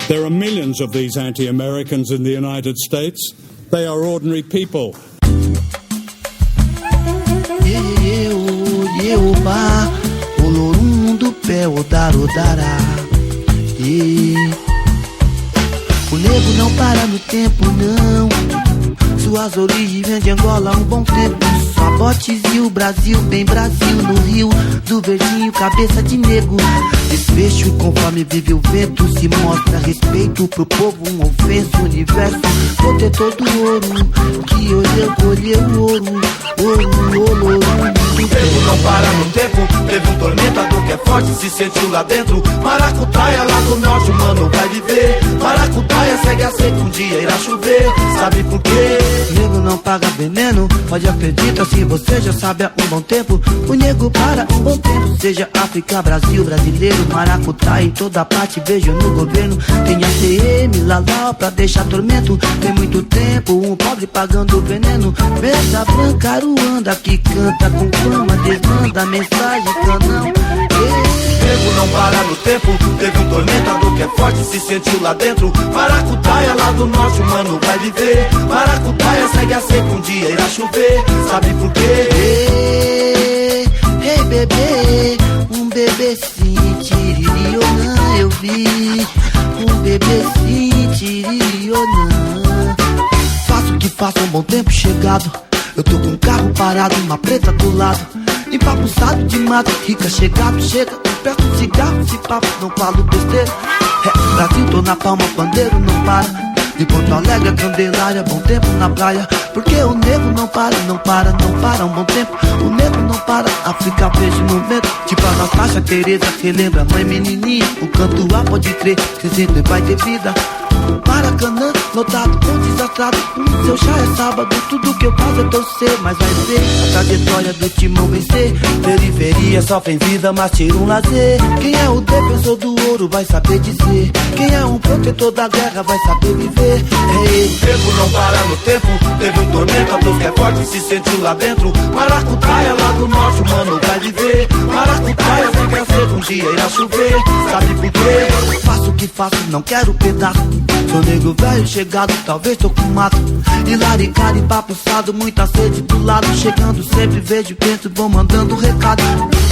Speaker 8: There are millions of these anti-Americans in the United States. They are ordinary people.
Speaker 20: Yeoba, olorum do pé, odará. O nego não para no tempo, não. Suas origens vêm de Angola há um bom tempo. Sabotes e o Brasil, bem Brasil no Rio do Verdinho, cabeça de nego. Desfecho conforme vive o vento, se mostra respeito pro povo, um ofenso, universo, protetor do ouro, que hoje eu colheu ouro.
Speaker 4: O tempo não para no tempo, teve um tormentador que é forte, se sentiu lá dentro. Maracutaia lá do norte, o mano vai viver. Maracutaia segue a seca, um dia irá chover, sabe por quê?
Speaker 20: Nego não paga veneno, pode acreditar se você já sabe há um bom tempo. O nego para um bom tempo, seja África, Brasil, brasileiro. Maracutaia em toda parte, vejo no governo. Tem ACM, Lalau pra deixar tormento. Tem muito tempo, um pobre pagando veneno. Besta branca, Aruanda que canta com fama, desmanda mensagem, canão.
Speaker 4: Nego não para no tempo, teve um tormentador que é forte, se sentiu lá dentro. Maracutaia lá do norte, o mano vai viver. Maracutaia segue a seca, um dia irá chover, sabe por quê?
Speaker 20: Ei, bebê, um bebezinho, tiririona, eu vi. Um bebezinho, tiririona. Faço o que faço, um bom tempo chegado. Eu tô com um carro parado, uma preta do lado. Empapuçado de mato, rica chegado, chega. Perto de cigarro, se papo, não falo besteira. É, Brasil, tô na palma, pandeiro não para. De Porto Alegre a Candelária, bom tempo na praia. Porque o nego não para, não para, não para um bom tempo. O nego não para, África vejo momento. Tipo a Natasha Tereza, relembra mãe menininha. O canto A pode crer, que sempre vai ter vida. Maracanã, lotado, ou desastrado. Seu chá é sábado, tudo que eu faço é torcer. Mas vai ver a trajetória do timão vencer. Periferia sofre vida, mas tira um lazer. Quem é o defensor do ouro vai saber dizer. Quem é um protetor da guerra vai saber viver.
Speaker 4: O tempo não para no tempo, teve um tormentador que é forte, se sentiu lá dentro. Maracutaia lá do norte, o mano vai viver. Maracutaia segue a seca, um dia irá chover, sabe por quê?
Speaker 20: Faço o que faço, não quero pedaço. Sou nego velho chegado, talvez tô com mato. E laricara empapuçado, muita sede do lado. Chegando sempre vejo, penso, vou mandando recado.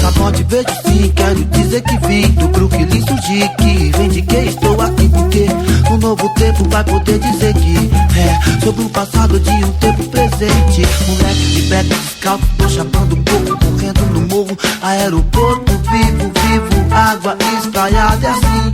Speaker 20: Sabote vejo sim, quero dizer que vim do Brooklyn surgir, que vem de que estou aqui porque um novo tempo vai poder dizer que é sobre o passado de um tempo presente. Moleque de beca descalço, tô chapando um pouco, correndo no morro. Aeroporto vivo, água espraiada, é assim.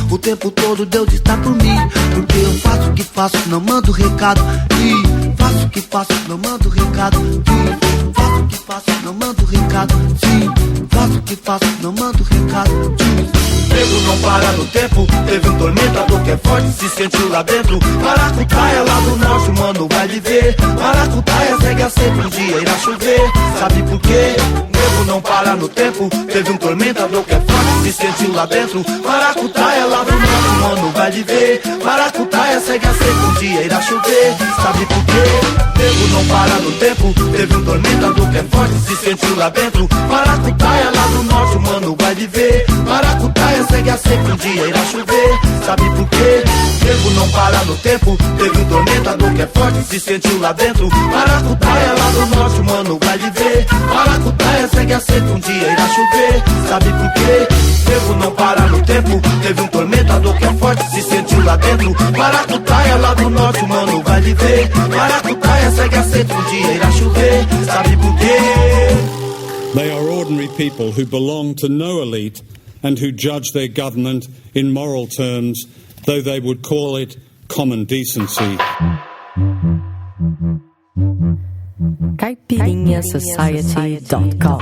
Speaker 20: O tempo todo Deus está por mim. Porque eu faço o que faço, não mando recado. E faço o que faço, não mando recado. E faço o que faço, não mando recado. Sim, faço o que faço, não mando recado.
Speaker 4: Nego não para no tempo, teve um tormentador que é forte, se sentiu lá dentro. Maracutaia lá do norte, o mano vai viver. Maracutaia segue a seca, um dia irá chover, sabe por quê? Nego não para no tempo, teve um tormentador que é forte, se sentiu lá dentro. Maracutaia lá do norte, o mano vai viver. Maracutaia segue a seca, um dia irá chover, sabe por quê? Nego não para no tempo, teve um tormentador que é forte, se sentiu lá dentro. Maracutaia lá do norte, o mano vai viver. Maracutaia segue a seca, um dia irá chover, sabe por quê? Nego não para no tempo, teve um tormentador que é forte, se sentiu lá dentro. Maracutaia lá do norte, o mano vai viver. Maracutaia segue a seca, um dia irá chover, sabe por quê? Nego não para no tempo, teve um tormentador que é forte, se sentiu lá dentro. Maracutaia lá do norte, o mano vai viver. Maracutaia segue a seca, um dia irá chover, sabe por quê?
Speaker 8: They are ordinary people who belong to no elite and who judge their government in moral terms, though they would call it common decency.
Speaker 3: CaipirinhaSociety.com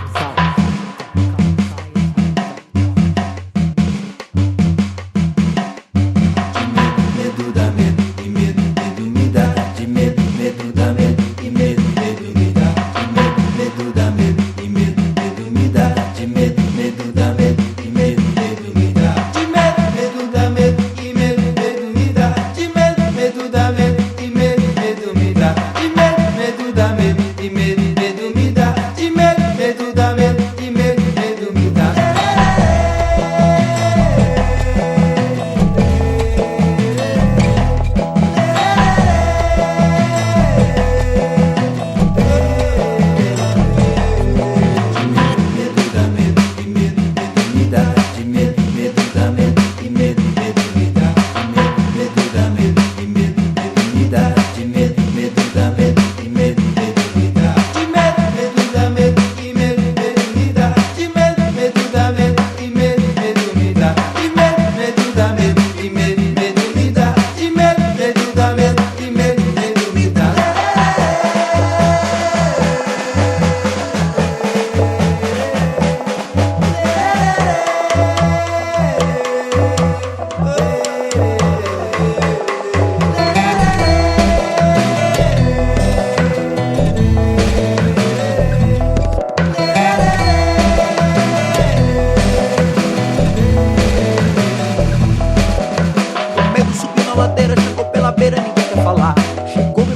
Speaker 15: Medo da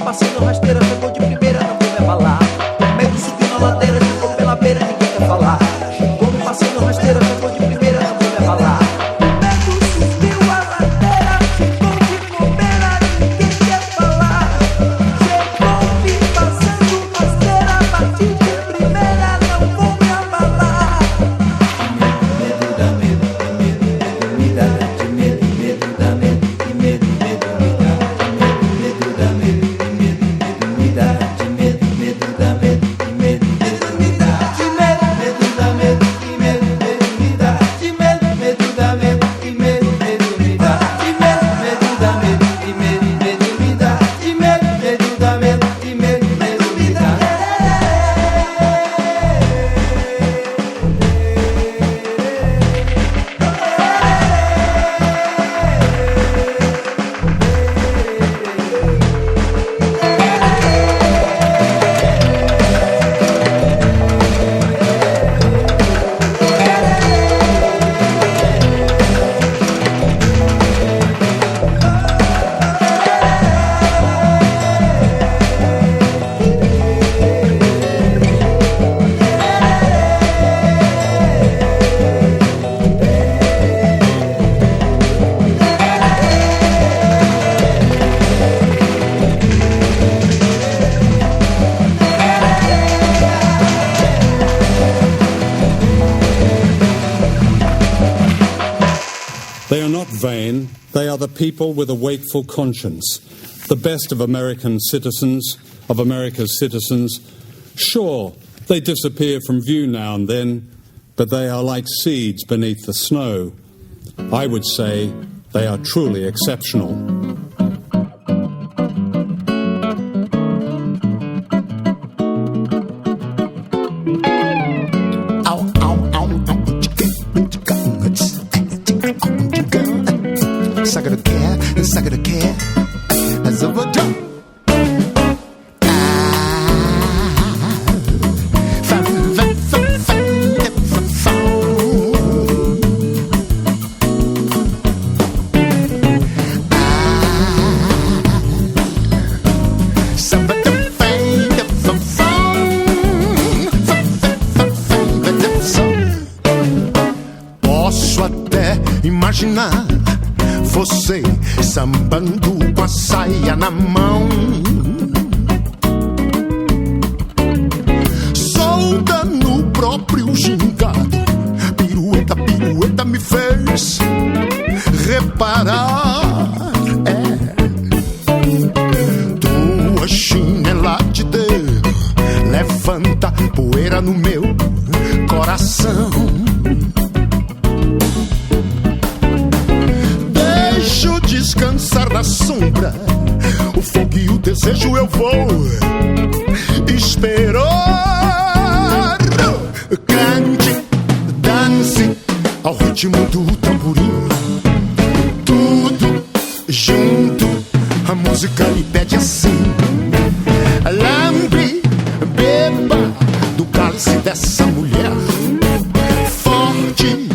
Speaker 21: passando rasteira, chegou de primeira, não vou me abalar. Medo subindo a ladeira, ficou pela beira, ninguém quer falar. Vou me passando rasteira, chegou de primeira, não vou me abalar. Medo subiu a ladeira, ficou de bobeira, ninguém quer falar. Chegou me passando rasteira, bati de primeira, não vou me abalar. Medo dá medo, medo me dá de medo, medo dá medo, medo me dá de medo, medo dá medo, medo me dá de medo, medo dá medo, medo me dá de medo, medo dá medo, medo me dá de medo, medo dá medo, medo me dá de medo, medo dá medo, medo me dá de medo, medo dá medo, medo me dá.
Speaker 8: They are not vain, they are the people with a wakeful conscience, the best of American citizens, of America's citizens. Sure, they disappear from view now and then, but they are like seeds beneath the snow. I would say they are truly exceptional.
Speaker 22: Sucker the care, as overdone.
Speaker 23: Posso até imaginar você sambando com a saia na mão, solta no próprio gingado. Pirueta, pirueta me fez reparar. Tua chinela de dedo levanta poeira no meu coração. Deixo descansar na sombra o fogo e o desejo, eu vou esperar. Cante, dance ao ritmo do tamborim, tudo junto, a música lhe pede assim. Lembre, beba do cálice dessa mulher forte,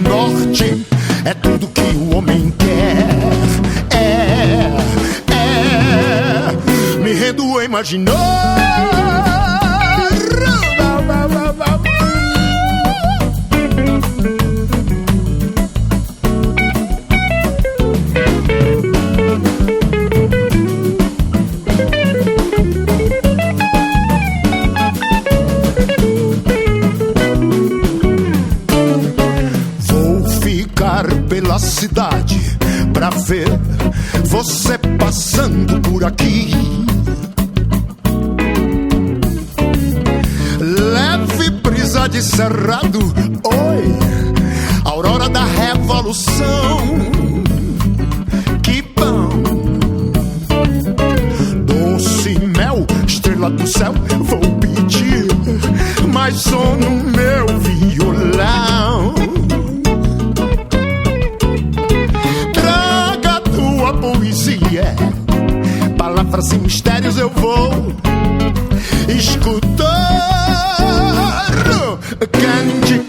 Speaker 23: norte, é tudo que o homem quer. Me rendo a imaginar. Vou ficar pela cidade pra ver você passando por aqui. Leve brisa de cerrado, oi, aurora da revolução. Que bom, doce mel, estrela do céu, vou pedir mais som no meu violão. Traga tua poesia, palavras e mistérios eu vou escutar. Cante,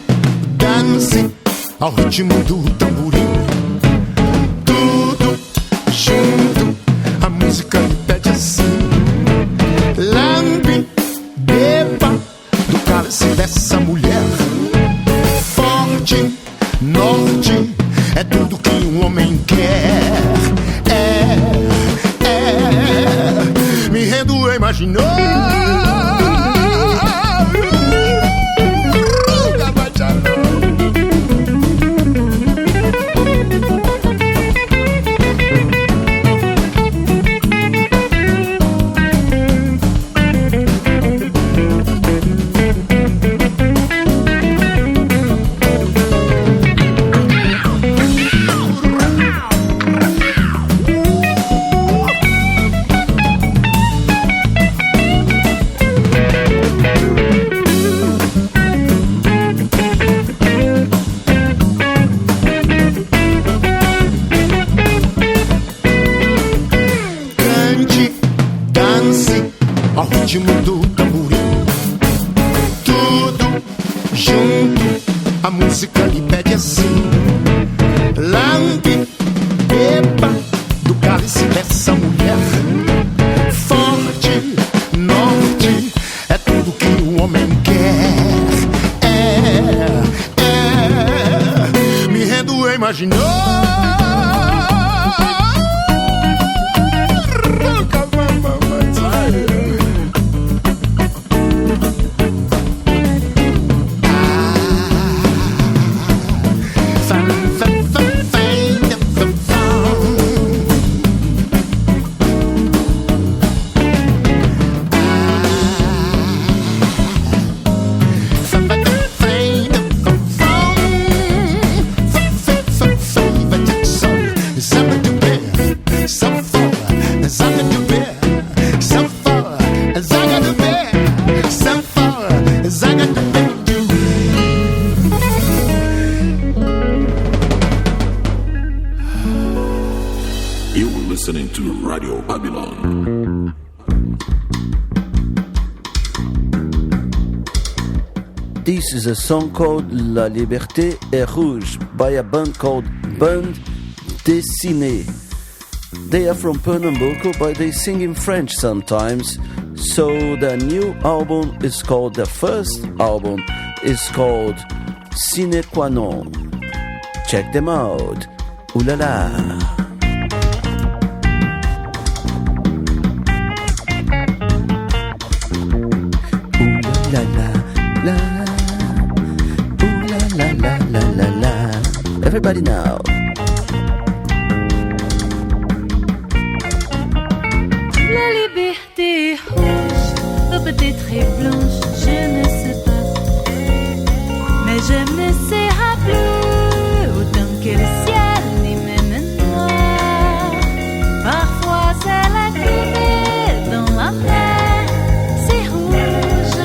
Speaker 23: dance ao ritmo do tamborim, tudo junto, a música me pede assim. imaginou.
Speaker 5: Listening to Radio Babylon.
Speaker 2: This is a song called La Liberté est Rouge by a band called Bande Dessinée. They are from Pernambuco, but they sing in French sometimes. So their new album is called, their first album is called Sine Qua Non. Check them out. Ooh la la. La la la, ooh la la la la la la. Everybody now.
Speaker 1: La liberté est rouge, ou peut-être est blanche, je ne sais pas. Mais j'aime ne sera plus autant que le ciel ni même noir. Parfois c'est la coulée dans la mer, c'est rouge.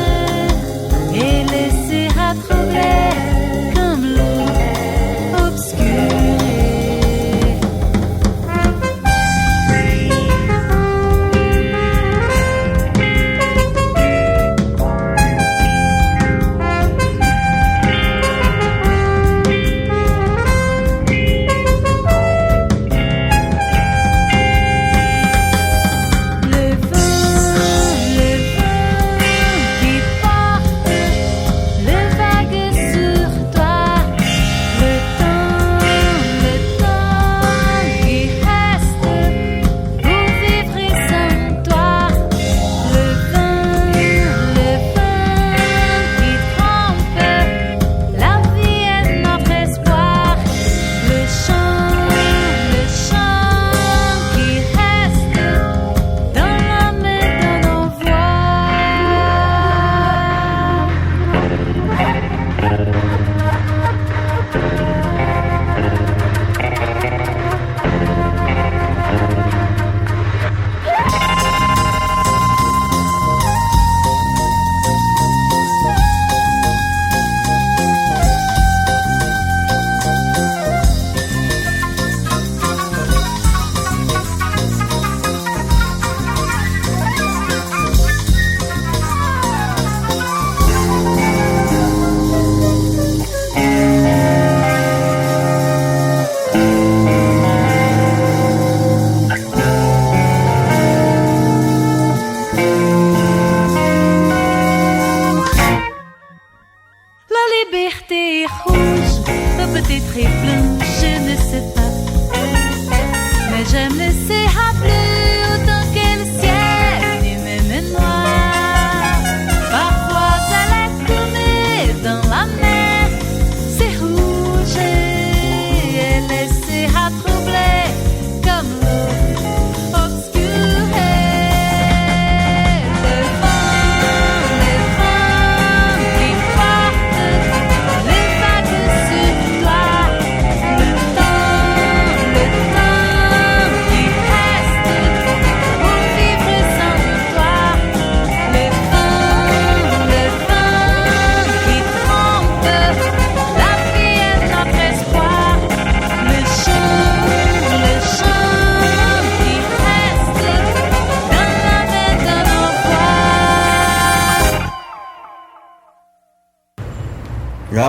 Speaker 1: Et laissera troubler comme l'eau obscurée.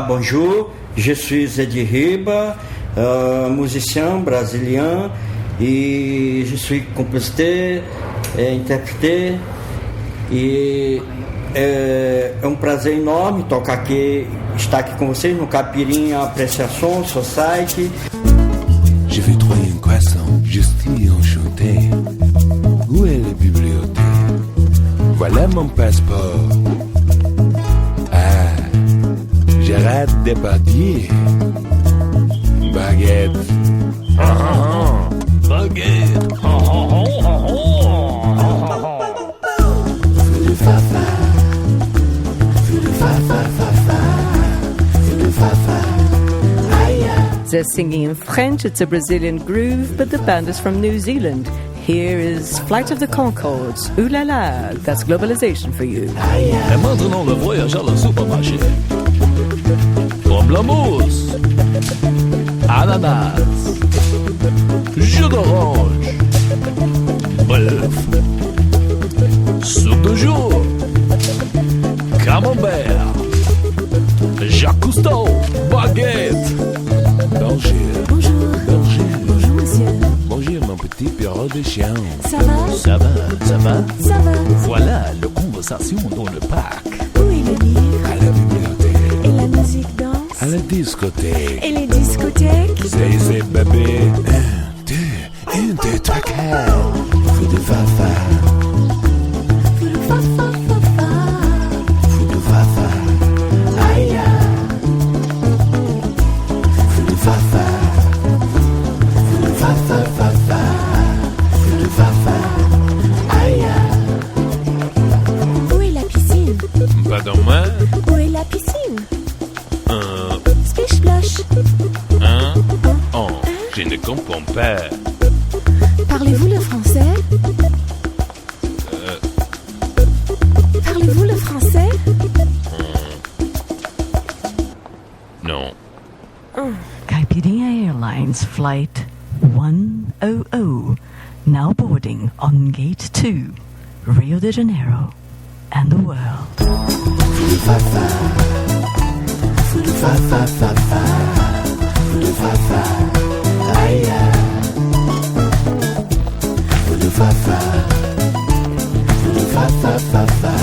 Speaker 7: Bonjour, je suis Eddie Riba, musicien brésilien e je suis compositeur, intérprete e é um prazer enorme estar aqui com vocês no Caipirinha Apreciação Society.
Speaker 9: J'ai fait 3 une croissant, je suis enchanté. Où est la bibliothèque? Voilà mon passeport. Ah, Gérard Depardieu. Baguette. Baguette.
Speaker 15: Feu de fafa. Feu de fafa, fafa. Feu de fafa.
Speaker 3: They're singing in French, it's a Brazilian groove, but the band is from New Zealand. Here is Flight of the Conchords. Ooh la la, that's globalization for you.
Speaker 10: Et maintenant le voyage à la supermarché. Pamplemousse, ananas, jus d'orange, bœuf, soupe de jour, camembert, Jacques Cousteau, baguette.
Speaker 9: Bonjour.
Speaker 15: Bonjour.
Speaker 9: Bonjour.
Speaker 15: Bonjour, monsieur.
Speaker 9: Bonjour, mon petit perro de chien.
Speaker 15: Ça va?
Speaker 10: Ça va, ça va?
Speaker 15: Ça va.
Speaker 10: Voilà la conversation dans le parc.
Speaker 15: Où est le livre?
Speaker 9: À la bibliothèque.
Speaker 15: Et la musique danse?
Speaker 9: À la discothèque.
Speaker 15: Et les discothèques?
Speaker 9: C'est bébé. 1, 2, 3, 4. Feu de fafa.
Speaker 15: Feu de fafa, fafa.
Speaker 9: Feu de fafa.
Speaker 15: Aïe.
Speaker 9: Feu de fafa.
Speaker 15: Feu de fafa, fafa.
Speaker 9: Feu de fafa.
Speaker 15: Aïe. Où est la piscine?
Speaker 9: Pardon, moi?
Speaker 15: Où est la piscine? Splish splash.
Speaker 9: Oh, je ne comprends pas.
Speaker 15: Parlez-vous le français? Parlez-vous le français?
Speaker 9: Non.
Speaker 12: Caipirinha Airlines Flight 100, now boarding on Gate 2, Rio de Janeiro and the world.
Speaker 15: Feu de fafa. Feu de fafa, fafa. Feu de fafa. Aïe. Feu de fafa. Feu de fafa, fafa.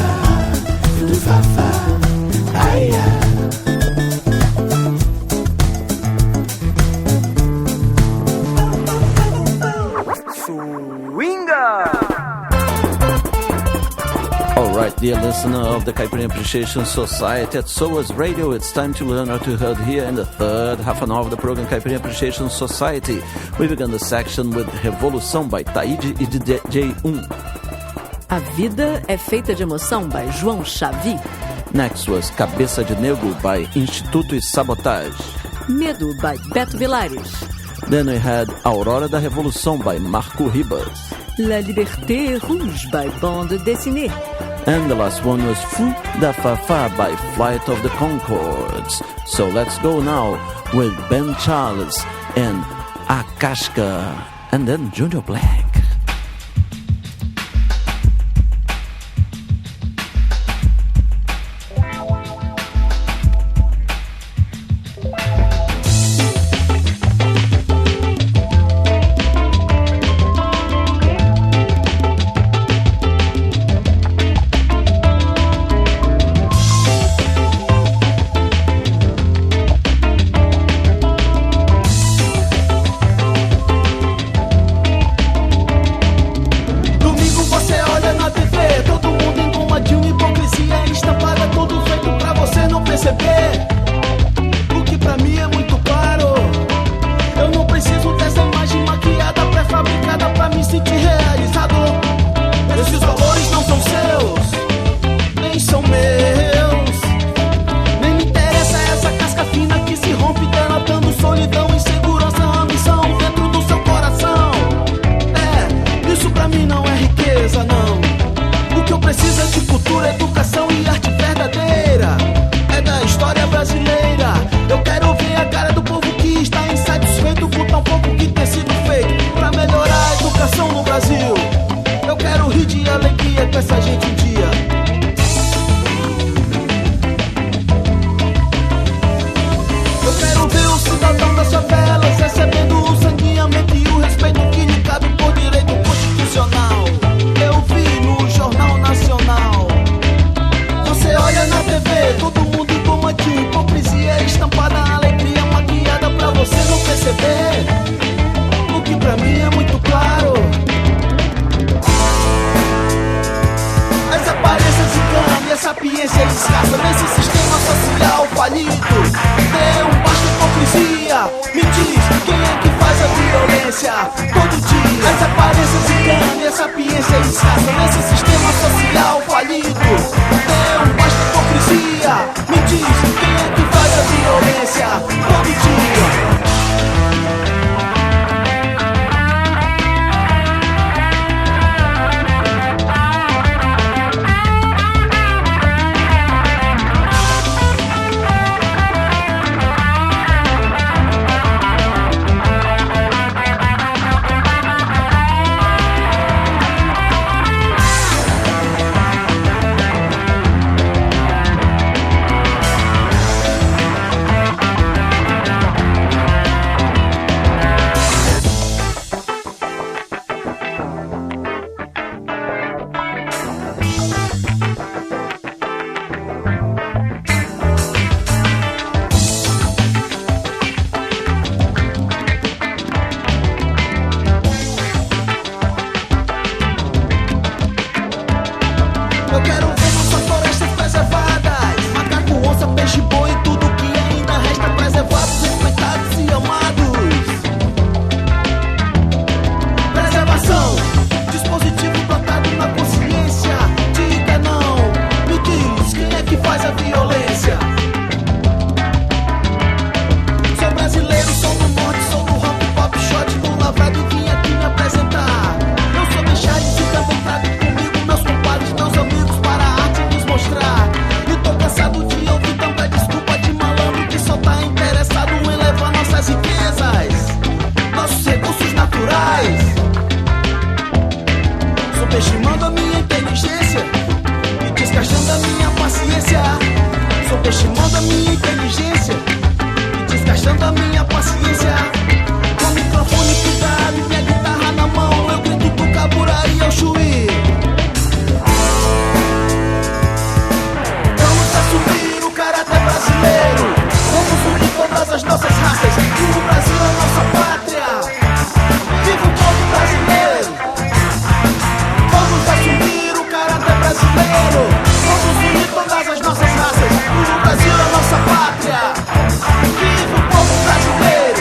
Speaker 15: Feu de fafa. Aïe.
Speaker 2: Alright, dear listener of the Caipirinha Appreciation Society at SOAS Radio, it's time to learn how to heard here in the third half an hour of the program Caipirinha Appreciation Society. We began the section with Revolução by Taíde e DJ1.
Speaker 3: A Vida é Feita de Emoção, by João Xavi.
Speaker 2: Next was Cabeça de Negro by Instituto e Sabotage.
Speaker 3: Medo, by Beto Vilares.
Speaker 2: Then we had Aurora da Revolução by Marco Ribas.
Speaker 3: La Liberté Rouge, by Bande Dessinée.
Speaker 2: And the last one was Fou da Fafá by Flight of the Conchords. So let's go now with Ben Charles and A Casca, and then Junior Black.
Speaker 21: Insatisfeito com tão pouco que tem sido feito pra melhorar a educação no Brasil. nesse sistema social falido. Não basta hipocrisia. Me diz, quem é que faz a violência todo dia? As aparências enganam e a sapiência é escassa nesse sistema social falido. Não basta hipocrisia. Me diz, quem é que faz a violência todo dia? Eu quero ver nossas florestas preservadas, macaco, onça, peixe, boi, tudo que ainda resta preservados, respeitados e amados. Preservação, dispositivo plantado na consciência. Diga não, me diz, quem é que faz a violência? Sou brasileiro, sou do norte, sou do rock, pop, shot, do lavrado e vim aqui me apresentar. Não sou mexades e também trago comigo meus compadres, meus amigos, para a arte nos mostrar. E tô cansado de ouvir tanta desculpa de malandro que só tá interessado em levar nossas riquezas, nossos recursos naturais. Subestimando a minha inteligência e desgastando a minha paciência. Subestimando a minha inteligência e desgastando a minha paciência. Com o microfone cuidado e minha guitarra na mão, eu grito do Cabura e eu chuí. Vamos assumir o caráter brasileiro. Vamos unir todas as nossas raças. E o Brasil é nossa pátria. Viva o povo brasileiro. Vamos assumir o caráter brasileiro. Vamos unir todas as nossas raças. E o Brasil é nossa pátria. Viva o povo brasileiro.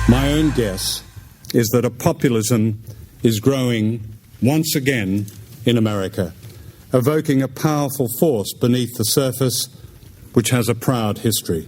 Speaker 8: My own guess is that a populism is growing once again in America, evoking a powerful force beneath the surface which has a proud history.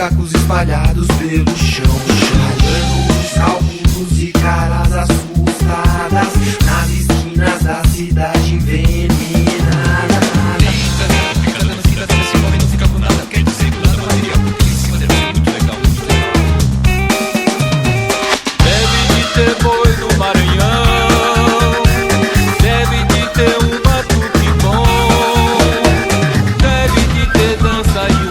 Speaker 6: cacos espalhados pelo chão, ralhando cálculos e caras assustadas nas esquinas da cidade envenenada. Fica dando fita, dando esse nome, não fica com nada. Quer dizer que o lado bateria, porque em cima deve ser muito legal, muito legal.
Speaker 13: Deve de ter boi no Maranhão, deve de ter um batuque bom, deve de ter dança e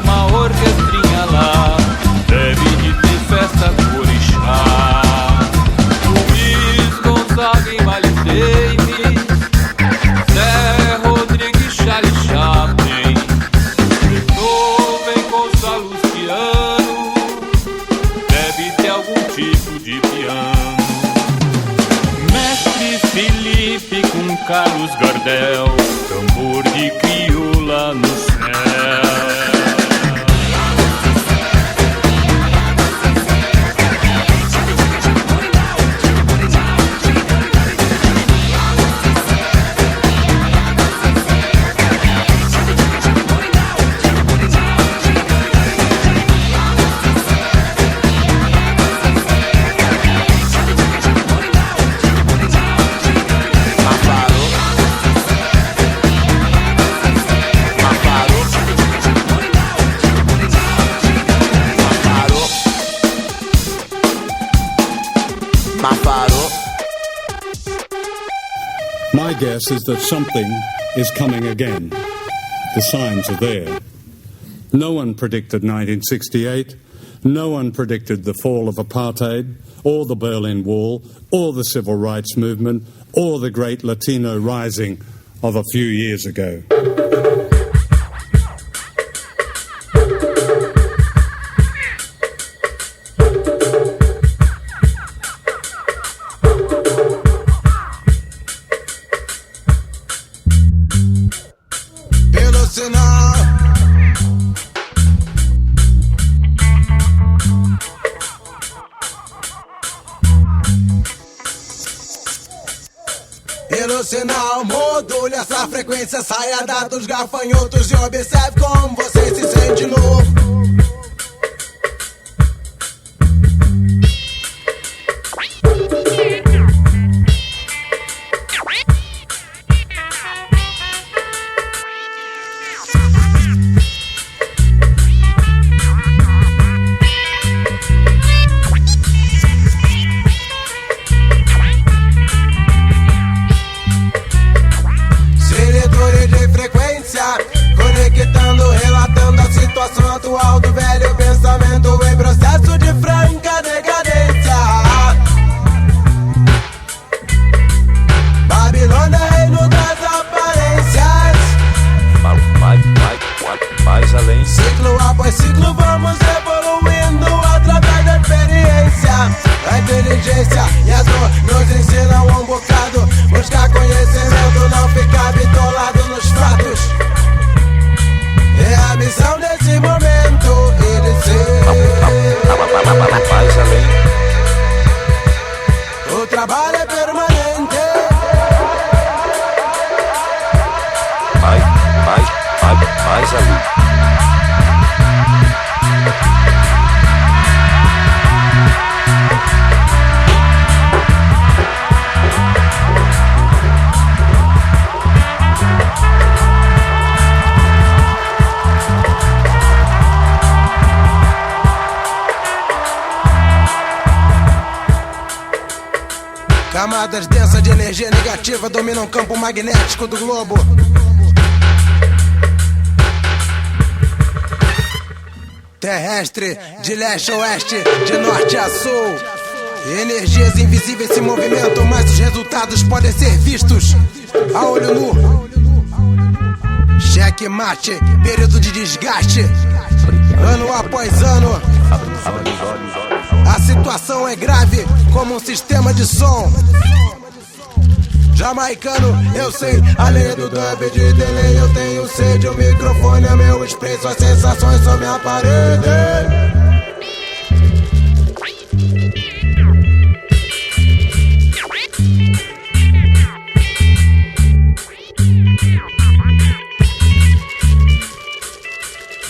Speaker 13: Carlos Gardel, tambor de crioula no céu.
Speaker 8: My guess is that something is coming again. The signs are there. No one predicted 1968. No one predicted the fall of apartheid, or the Berlin Wall, or the civil rights movement, or the great Latino rising of a few years ago.
Speaker 6: Pelo sinal, pelo sinal, module essa frequência, saia da dos gafanhotos e observe como você se sente novo. Seletores de frequência, conectando, relatando a situação atual do velho pensamento em processo de franca decadência. Babilônia, reino das aparências.
Speaker 10: Mais além.
Speaker 6: Ciclo após ciclo vamos evoluindo através da experiência. A inteligência e a dor nos ensinam um bocado. Buscar conhecimento, não ficar bitolado nos fatos. É a missão desse momento e de ser.
Speaker 10: Mais além.
Speaker 6: O trabalho é permanente.
Speaker 10: Mais além.
Speaker 6: Camadas densas de energia negativa dominam o campo magnético do globo. Terrestre, de leste a oeste, de norte a sul. Energias invisíveis se movimentam, mas os resultados podem ser vistos a olho nu. Cheque mate, período de desgaste, ano após ano. A situação é grave como um sistema de som. Jamaicano, eu sei, além do dub de delay, eu tenho sede, o microfone é meu expresso, as sensações são minha parede.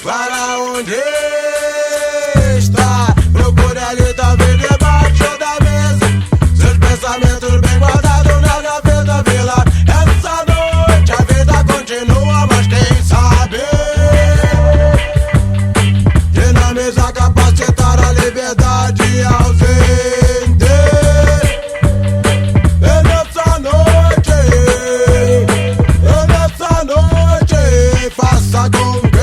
Speaker 6: Para onde está? Procure ali, talvez debaixo da mesa. Seus pensamentos bem guardados na gaveta, vila. Essa noite a vida continua, mas quem sabe dinamizar, capacitar a liberdade ausente. E nessa noite faça com que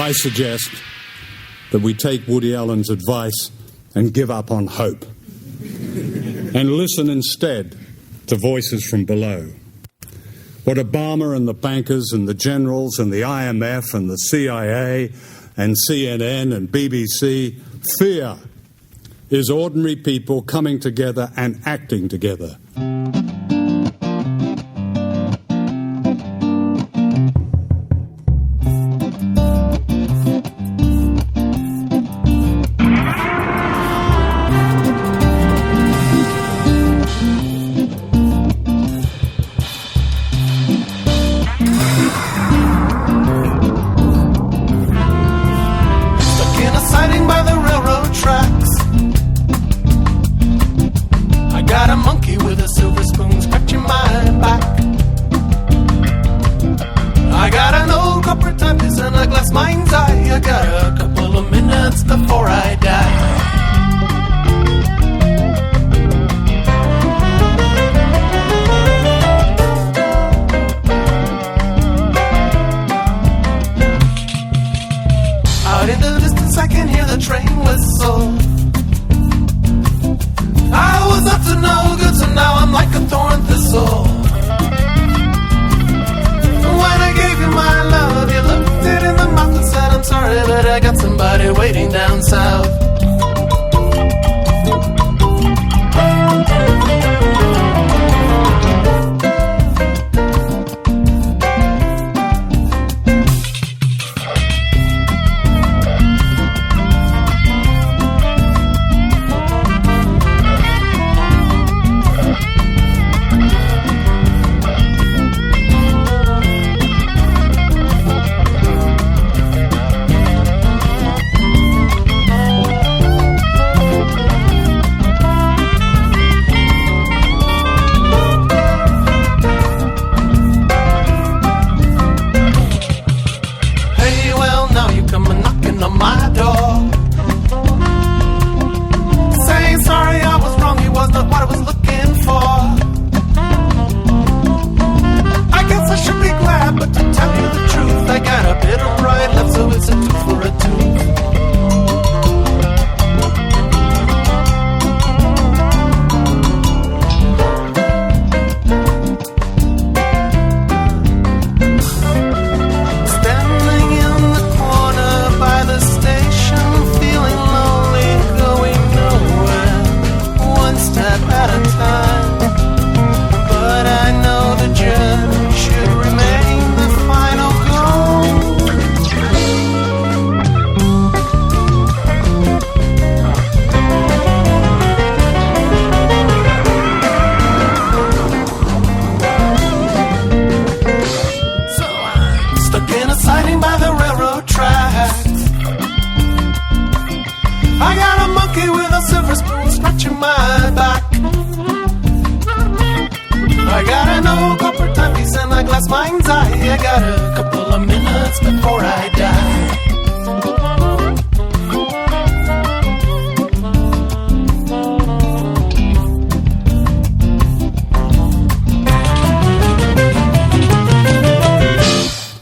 Speaker 8: I suggest that we take Woody Allen's advice and give up on hope and listen instead to voices from below. What Obama and the bankers and the generals and the IMF and the CIA and CNN and BBC fear is ordinary people coming together and acting together.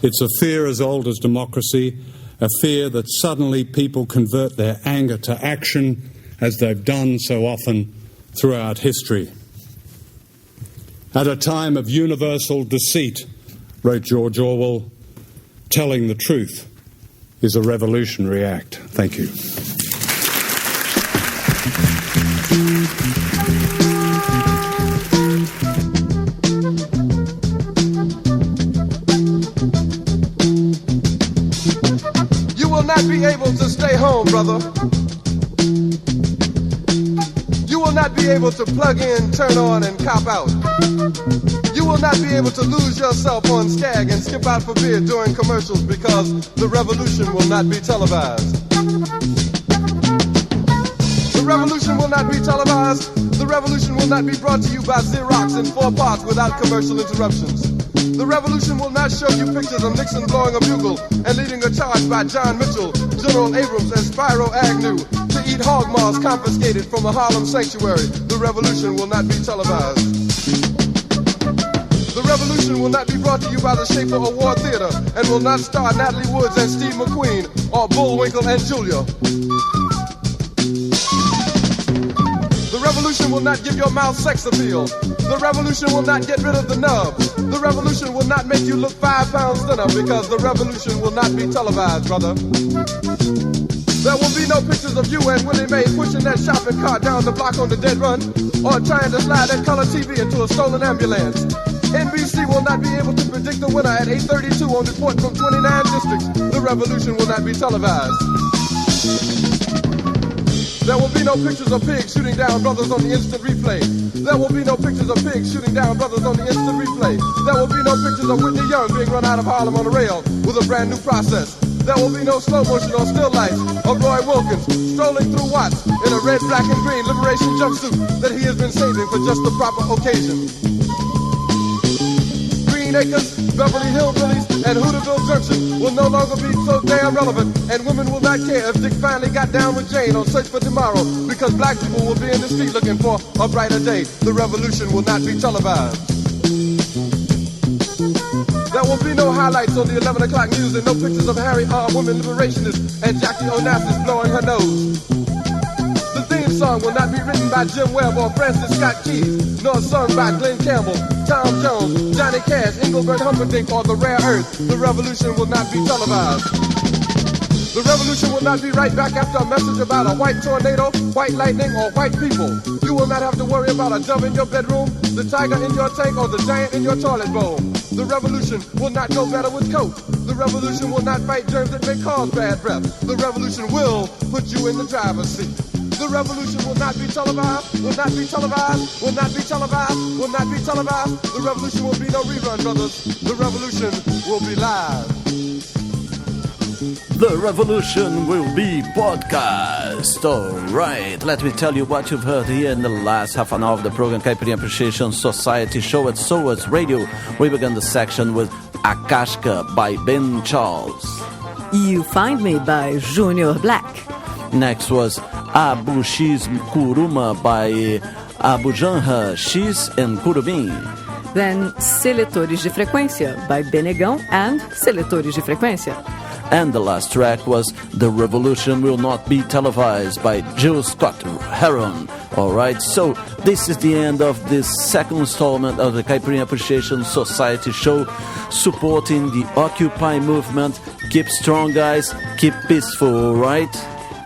Speaker 8: It's a fear as old as democracy, a fear that suddenly people convert their anger to action, as they've done so often throughout history. At a time of universal deceit, wrote George Orwell, telling the truth is a revolutionary act. Thank you.
Speaker 14: Not be able to stay home, brother. You will not be able to plug in, turn on, and cop out. You will not be able to lose yourself on Skag and skip out for beer during commercials because the revolution will not be televised. The revolution will not be televised. The revolution will not be brought to you by Xerox in 4 parts without commercial interruptions. The revolution will not show you pictures of Nixon blowing a bugle and leading a charge by John Mitchell, General Abrams, and Spyro Agnew to eat hog maws confiscated from a Harlem sanctuary. The revolution will not be televised. The revolution revolution will not be brought to you by the Schaefer Award Theater and will not star Natalie Woods and Steve McQueen or Bullwinkle and Julia. The revolution will not give your mouth sex appeal. The revolution will not get rid of the nub. The revolution will not make you look 5 pounds thinner because the revolution will not be televised, brother. There will be no pictures of you and Willie Mae pushing that shopping cart down the block on the dead run or trying to slide that color TV into a stolen ambulance. NBC will not be able to predict the winner at 8:32 on report from 29 districts. The revolution will not be televised. There will be no pictures of pigs shooting down brothers on the instant replay. There will be no pictures of pigs shooting down brothers on the instant replay. There will be no pictures of Whitney Young being run out of Harlem on a rail with a brand new process. There will be no slow motion or still life of Roy Wilkins strolling through Watts in a red, black, and green liberation jumpsuit that he has been saving for just the proper occasion. Green Acres, Beverly Hillbillies, and Hooterville Junction will no longer be so damn relevant, and women will not care if Dick finally got down with Jane on Search for Tomorrow, because black people will be in the street looking for a brighter day. The revolution will not be televised. There will be no highlights on the 11 o'clock news and no pictures of Harry R. Women Liberationists and Jackie Onassis blowing her nose. The theme song will not be written by Jim Webb or Francis Scott Keys, nor sung by Glenn Campbell, Tom Jones, Johnny Cash, Engelbert Humperdinck, or The Rare Earth. The revolution will not be televised. The revolution will not be right back after a message about a white tornado, white lightning, or white people. You will not have to worry about a dove in your bedroom, the tiger in your tank, or the giant in your toilet bowl. The revolution will not go better with Coke. The revolution will not fight germs that may cause bad breath. The revolution will put you in the driver's seat. The revolution will not be televised, will not be televised, will not be televised, will not be televised. The revolution will be no rerun, brothers. The revolution will be live.
Speaker 2: The revolution will be podcast. Alright, let me tell you what you've heard here in the last half an hour of the program Caipirinha Appreciation Society show at SOAS Radio. We began the section with Akashka by Ben Charles.
Speaker 3: You Find Me by Junior Black.
Speaker 2: Next was Abu X Kuruma by Abu Janra X and Curubim.
Speaker 3: Then Seletores de Frequência by Benegão and Seletores de Frequência.
Speaker 2: And the last track was The Revolution Will Not Be Televised by Jill Scott Heron. Alright, so this is the end of this second installment of the Caipirinha Appreciation Society show, supporting the Occupy movement. Keep strong, guys. Keep peaceful, right?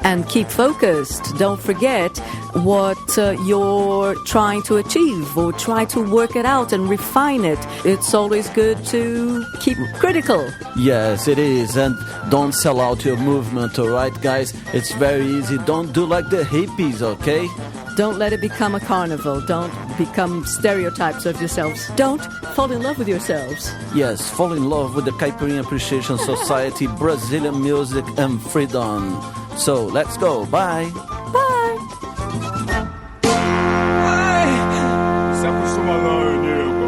Speaker 3: And keep focused. Don't forget what you're trying to achieve, or try to work it out and refine it. It's always good to keep critical.
Speaker 2: Yes, it is. And don't sell out your movement, all right, guys? It's very easy. Don't do like the hippies, okay?
Speaker 3: Don't let it become a carnival. Don't become stereotypes of yourselves. Don't fall in love with yourselves.
Speaker 2: Yes, fall in love with the Caipirinha Appreciation Society, Brazilian music, and freedom. So, let's go. Bye.
Speaker 3: Bye.
Speaker 13: Se acostuma não, nego.